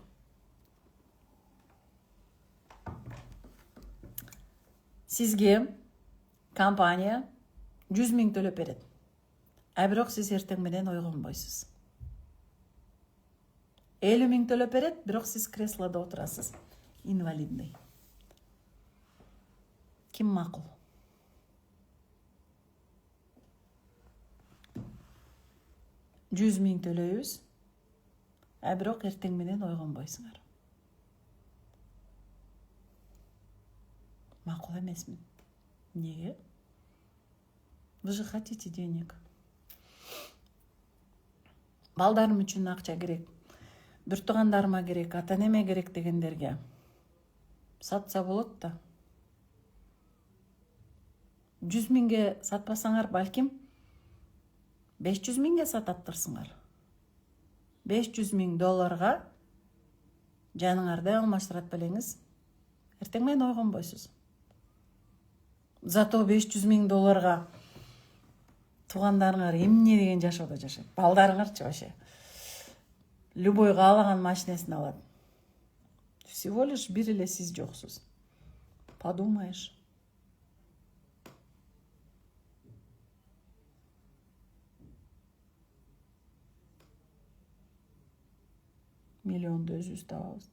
A: Сизге компания 100,000 төлөп берет. А бирок сиз эртең менен ойгонбойсуз. 50,000 төлөп берет, бирок сиз креслода отурасыз, инвалидный. Ким макул? $100,000 төлөйбүз, а бирок эртең менен ойгонбойсуңар. Макул эмесмин. Неге? Вы же хотите денег. Балдарым үчүн акча керек, бир туугандарыма керек, ата-энеме керек дегендерге сатса болот да. 100,000-ге сатпасаңар, балким $500,000-ге сатаптырсыңар. $500,000 жаныңарды алмаштырат белеңиз. Эртең менен ойгонбойсуз. Зато $500,000 туугандарыңар эмне деген жашоодо жашайт. Балдарыңарчы вообще. Любой каалаган машинесин алат. Всего лишь бир эле сиз жоксуз. Подумаешь. Миллионду өзүбүз табабыз.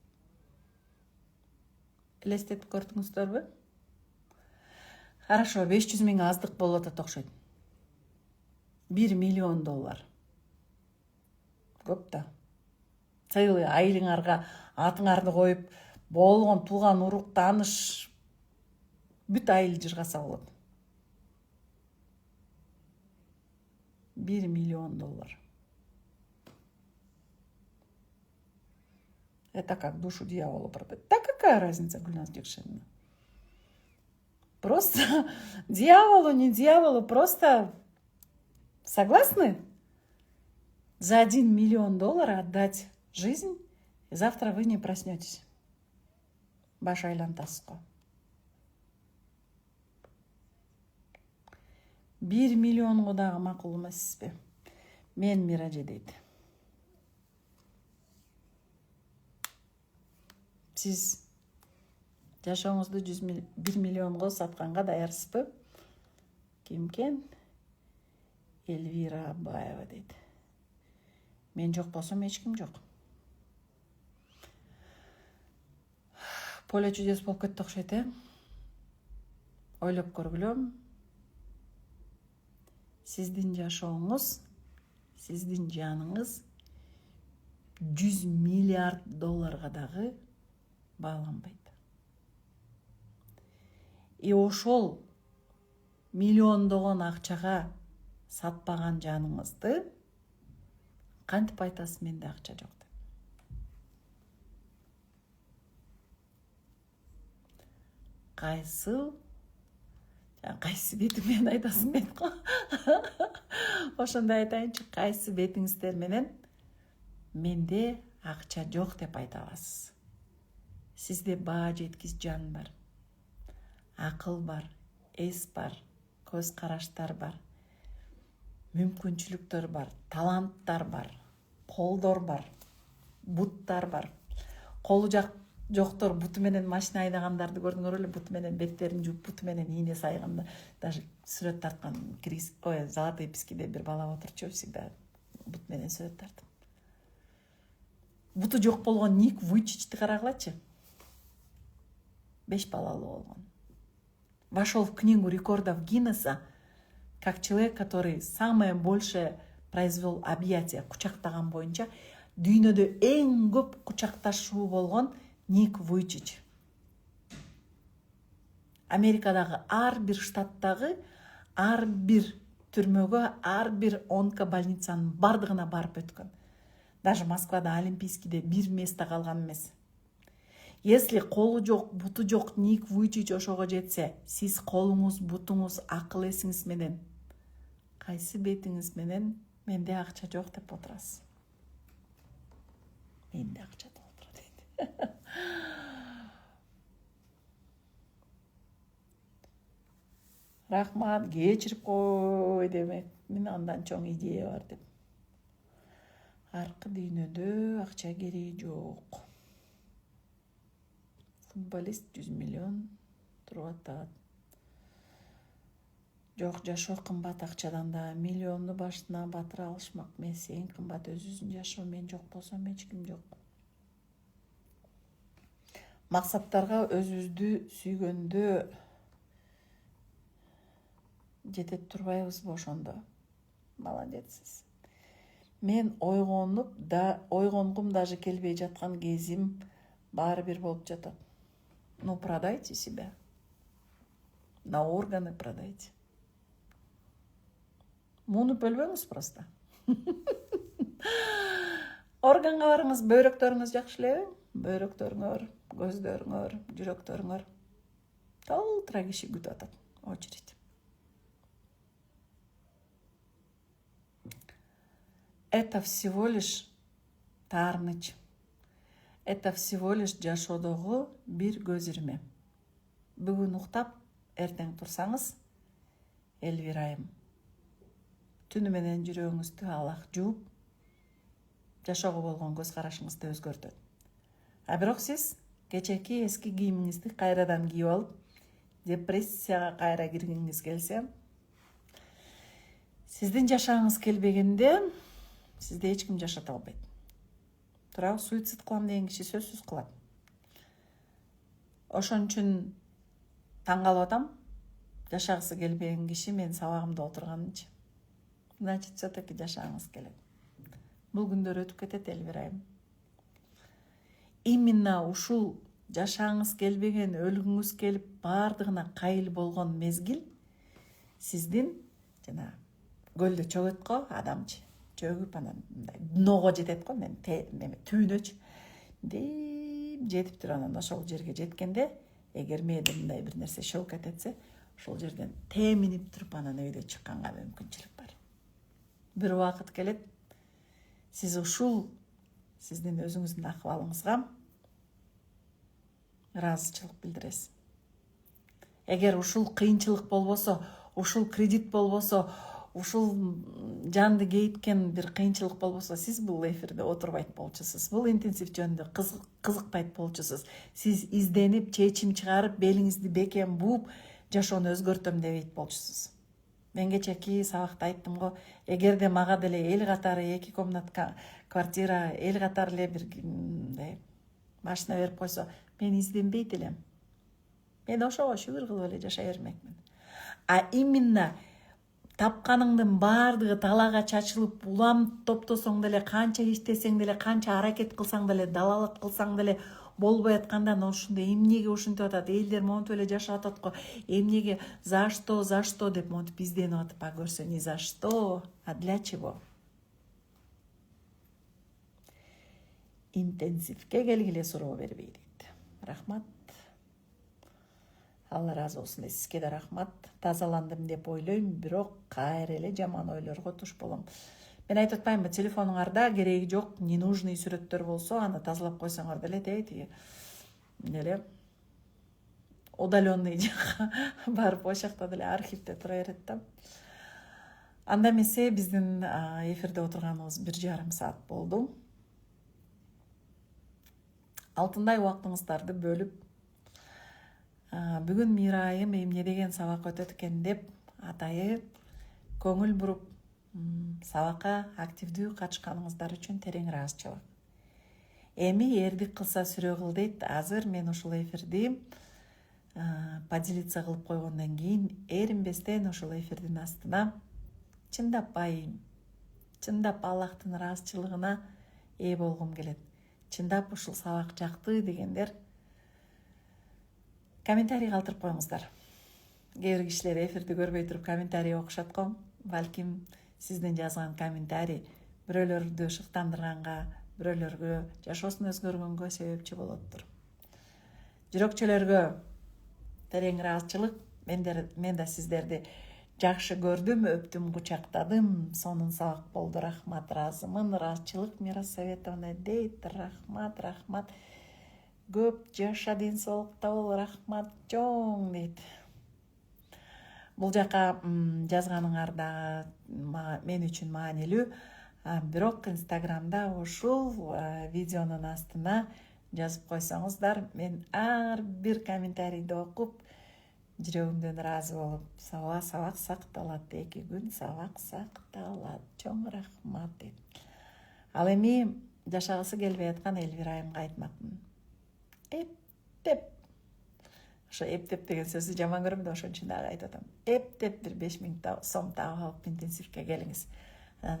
A: Элестетип көрдүңүздөрбү? Хорошо, 500,000 аздык болуп атат окшойт. $1 миллион. Көп да. Целый айылыңарга атыңарды коюп,
C: болгон тууган урук тааныш бүт айыл жыргаса болот. $1 миллион. Это как душу дьяволу продать. Да какая разница, Гульназ Дюкшевна? Просто дьяволу, не дьяволу, просто согласны? За $1 миллион отдать жизнь, и завтра вы не проснетесь. Баш айлантасыз. 1 миллионго дагы макул эмессизби? Мен Миражи дейт. Сиз жашооңузду 1 миллионго сатканга даярсызбы? Ким экен? Эльвира Абаева дейт. Мен жок болсом эч ким жок. Поле чудес болуп кетти окшойт, Ойлоп көргүлө. Сиздин жашооңуз, сиздин жаныңыз $100 миллиард дагы бааланбайт. И ошол миллиондогон акчага сатпаган жаныңызды кантип айтасыз менде акча жок деп? Кайсы бетимен айтасың дейт го. Ошондой айтайынчы, кайсы бетиңиздер менен менде акча жок деп айта аласыз. Сизде баа жеткис жан бар, акыл бар, эс бар, көз караштар бар, мүмкүнчүлүктөр бар, таланттар бар, колдор бар, буттар бар. Колу жоктор буту менен машина айдагандарды көрдүңөр эле, буту менен беттерин жууп, буту менен ийне сайганда, даже сүрөт тарткан Золотые пескиде бир бала отурчу, всегда бут менен сүрөт тартып. Буту жок болгон Ник Вуйчичти карагылачы. 5 балалуу болгон. Вошел в книгу рекордов Гиннесса как человек, который самое большее произвел объятия, кучактаган боюнча дүйнөдө эң көп кучакташуу болгон Ник Вуйчич. Америкадагы ар бир штаттагы ар бир түрмөгө, ар бир онкобольницанын бардыгына барып өткөн. Даже Москвада Олимпийскийде бир место калган эмес. Если колу жок, буту жок Ник Вуйчич ошого жетсе, сиз колуңуз, бутуңуз, акыл эсиңиз менен, кайсы бетиңиз менен менде акча жок деп отурасыз? Менде акча толтура дейт. Рахмат, кечирип кой демек. Мен андан чоң идея бар деп. Аркы дүйнөдө акча кереги жок. Футболист 100 миллион туруп атат. Жок, жашоо кымбат акчадан да. Миллионду башына батыра алышмак эмес. Эң кымбат өзүнүн жашоо. Мен жок болсом эч ким жок. Максаттарга өзүбүздү сүйгөндө жетет турбайбызбы ошондо? Молодецсиз. Мен ойгонгум даже келбей жаткан кезим баары бир болуп жатат. Ну, продайте себя. На органы продайте. Муну бөлбөңүз просто. Органга барыңыз, бөйрөктөрүңүз жакшы элеби? Бөйрөктөрүңөр, көздөрүңөр, жүрөктөрүңөр. Толтура киши күтүп атат. Очередь. Это всего лишь таарыныч. Это всего лишь жашоодогу бир көз ирме. Бүгүн уктап, эртең турсаңыз, Эльвирайым. Түнү менен жүрөгүңүздү Аллах жууп, жашоого болгон көз карашыңызды өзгөртөт. А бирок сиз кечеки эски кийимиңизди кайрадан кийип алып, депрессияга кайра киргиңиз келсе, сиздин жашагыңыз келбегенде сизди эч ким жашата албайт. Туурабы, суицид кылам деген киши сөзсүз кылат. Ошон үчүн таң калып атам. Жашагысы келбеген киши мен сабагымда отурганынчы. Значит, все-таки жашагыңыз келет. Бул күндөр өтүп кетет, Эльвирайым. Именно ушул жашаңыз келбеген, өлгүңүз келип баардыгына кайыл болгон мезгил сиздин жана көлдө чөгөт го адамчы чөгүп анан мындай дного жетет го, түбүнөчү дейм жетип туруп анан ошол жерге жеткенде эгер мээде мындай бир нерсе шөкөт этсе, ошол жерден теминип туруп анан өйдө чыкканга мүмкүнчүлүк бар. Бир убакыт келет, сиз ушул сиздин өзүңүздүн акыбалыңызга ыраазычылык билдиресиз. Эгер ушул кыйынчылык болбосо, ушул кредит болбосо, ушул жанды кейиткен бир кыйынчылык болбосо, сиз бул эфирде отурбайт болчусуз. Бул интенсив жөнүндө кызыкпайт болчусуз. Сиз изденип, чечим чыгарып, белиңизди бекем бууп, жашоону өзгөртөм дебейт болчусуз. Мен кечээки сабакта айттым го, эгерде мага деле эл катары 2 комнатка квартира, эл катары эле бир машина берип койсо, мен изденбейт элем. Мен ошого шүгүр кылып эле жашай бермекмин. А именно тапканыңдын баардыгы талаага чачылып, улам топтосоң деле, канча иштесең деле, канча аракет кылсаң деле, далалык кылсаң деле болбой атканда, ошондо эмнеге ушинтип атат, элдер монтип эле жашап атат го, эмнеге, за что деп монтип изденип атып, а көрсө не за что, а для чего? Интенсивке келгиле суроо бербей дейт. Рахмат. Алла разы болсун. Сизге да рахмат. Тазаландым деп ойлойм, бирок кайра эле жаман ойлорго туш болом. Мен айтып атпаймынбы, телефонуңарда кереги жок, ненужный сүрөттөр болсо, аны тазалап койсоңор деле тиги эле удаленный жакка барып ошол жакта деле архивде тура берет да. Анда эмесе биздин эфирде отурганыбыз 1,5 саат болду. Алтындай убактыңыздарды бөлүп, бүгүн Мирайым эмне деген сабак өтөт экен деп атайы көңүл буруп, сабакка активдүү катышканыңыздар үчүн терең ыраазычылык. Эми эрдик кылса сүрө кыл дейт. Азыр мен ушул эфирди поделиться кылып койгондон кийин эринбестен ушул эфирдин астына чындап байым, чындап Аллахтын ыраазычылыгына ээ болгум келет. Чындап ушул сабак жакты дегендер комментарий калтырып коюңуздар. Кээ бир кишилер эфирди көрбөй туруп комментарий окушат го. Балким сиздин жазган комментарий бирөөлөрдү шыктандырганга, бирөөлөргө жашоосун өзгөргөнгө себепчи болоттур. Жүрөкчөлөргө терең ыраазычылык. Мен да сиздерди жакшы көрдүм, өптүм, кучактадым. Сонун сабак болду. Рахмат, ыраазымын. Ыраазычылык Мира Советовна дейт. Рахмат. Көп жаша, ден соолукта бол. Рахмат чоң дейт. Бул жака жазганыңар да мен үчүн маанилүү. Бирок Инстаграмда ушул видеонун астына жазып койсоңуздар, мен ар бир комментарийди окуп, жүрөгүмдөн ыраазы болуп, сабак сакталат, 2 күн сабак сакталат. Чоң рахмат дейт. Ал эми жашагысы келбей аткан Элвира айымга айтмакмын. Эптеп. Ошо эптеп деген сөздү жаман көрөм да, ошон үчүн дагы айтып атам. Эптеп бир 5.000 сом таап алып интенсивке келиңиз.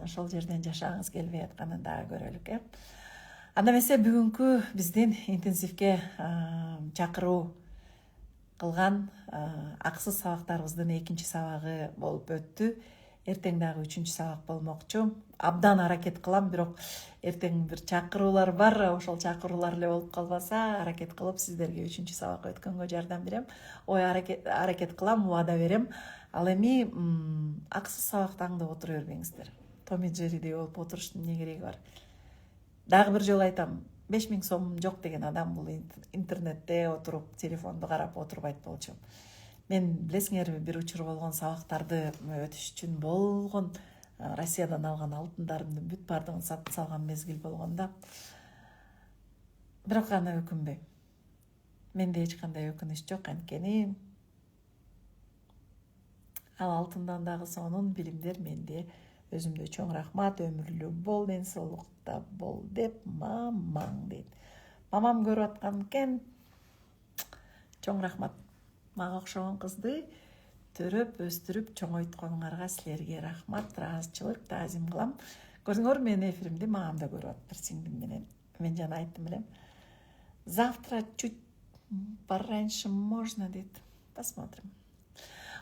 C: Ошол жерден жашагыңыз келбей атканын дагы көрөлүк, Анда эмесе бүгүнкү биздин интенсивке чакыруу кылган акысыз сабактарыбыздын 2-чи сабагы болуп өттү. Эртең дагы 3-чү сабак болмокчу. Абдан аракет кылам, бирок эртең бир чакыруулар бар. Ошол чакыруулар эле болуп калбаса, аракет кылып сиздерге 3-чү сабак өткөнгө жардам берем. Аракет кылам, убада берем. Ал эми акысыз сабакты аңдап отура бербеңиздер. Том и Джерридей болуп отуруштун эмне кереги бар? Дагы бир жолу айтам, 5.000 сом жок деген адам бул интернетте отуруп, телефонду карап отурбайт болчу. Мен билесиңерби, бир учур болгон сабактарды өтүш үчүн болгон Россиядан алган алтындарымдын бүт бардыгын сатып салган мезгил болгонда. Бирок аны өкүнбөйм. Менде эч кандай өкүнүч жок, анткени ал алтындан дагы сонун билимдер менде. Өзүмдө чоң рахмат, өмүрлүү бол, ден соолукта бол деп мамаң дейт. Мамам көрүп аткан экен. Чоң рахмат. Мага окшогон кызды төрөп, өстүрүп, чоңойтконуңарга силерге рахмат, ыраазычылык, таазим кылам. Көрдүңөр, мен эфиримди мамам да көрүп атыптыр, сиңдим менен. Мен жана айттым элем. Завтра чуть Пораньше можно дейт. Посмотрим.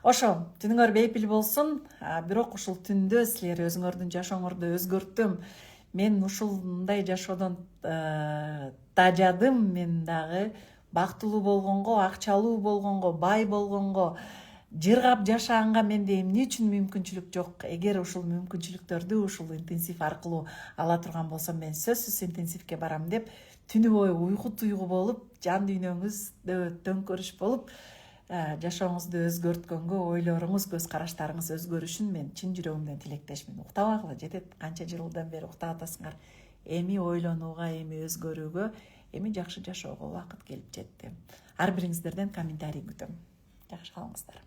C: Ошо, түнүңөр бейпил болсун. Бирок ушул түндө силер өзүңөрдүн жашооңорду өзгөрттүм. Мен ушундай жашоодон тажадым. Мен дагы бактылуу болгонго, акчалуу болгонго, бай болгонго, жыргап жашаганга менде эмне үчүн мүмкүнчүлүк жок? Эгер ушул мүмкүнчүлүктөрдү ушул интенсив аркылуу ала турган болсом, мен сөзсүз интенсивке барам деп түнү бою уйку туйгу болуп, жан дүйнөңүздө төңкөрүш болуп, жашооңузду өзгөрткөнгө ойлоруңуз, көз караштарыңыз өзгөрүшүн мен чын жүрөгүмдөн тилектешмин. Уктабагыла жетет, канча жылдан бери уктап атасыңар. Эми ойлонууга, эми өзгөрүүгө, эми жакшы жашоого убакыт келип жетти. Ар бириңиздерден комментарий күтөм. Жакшы калыңыздар.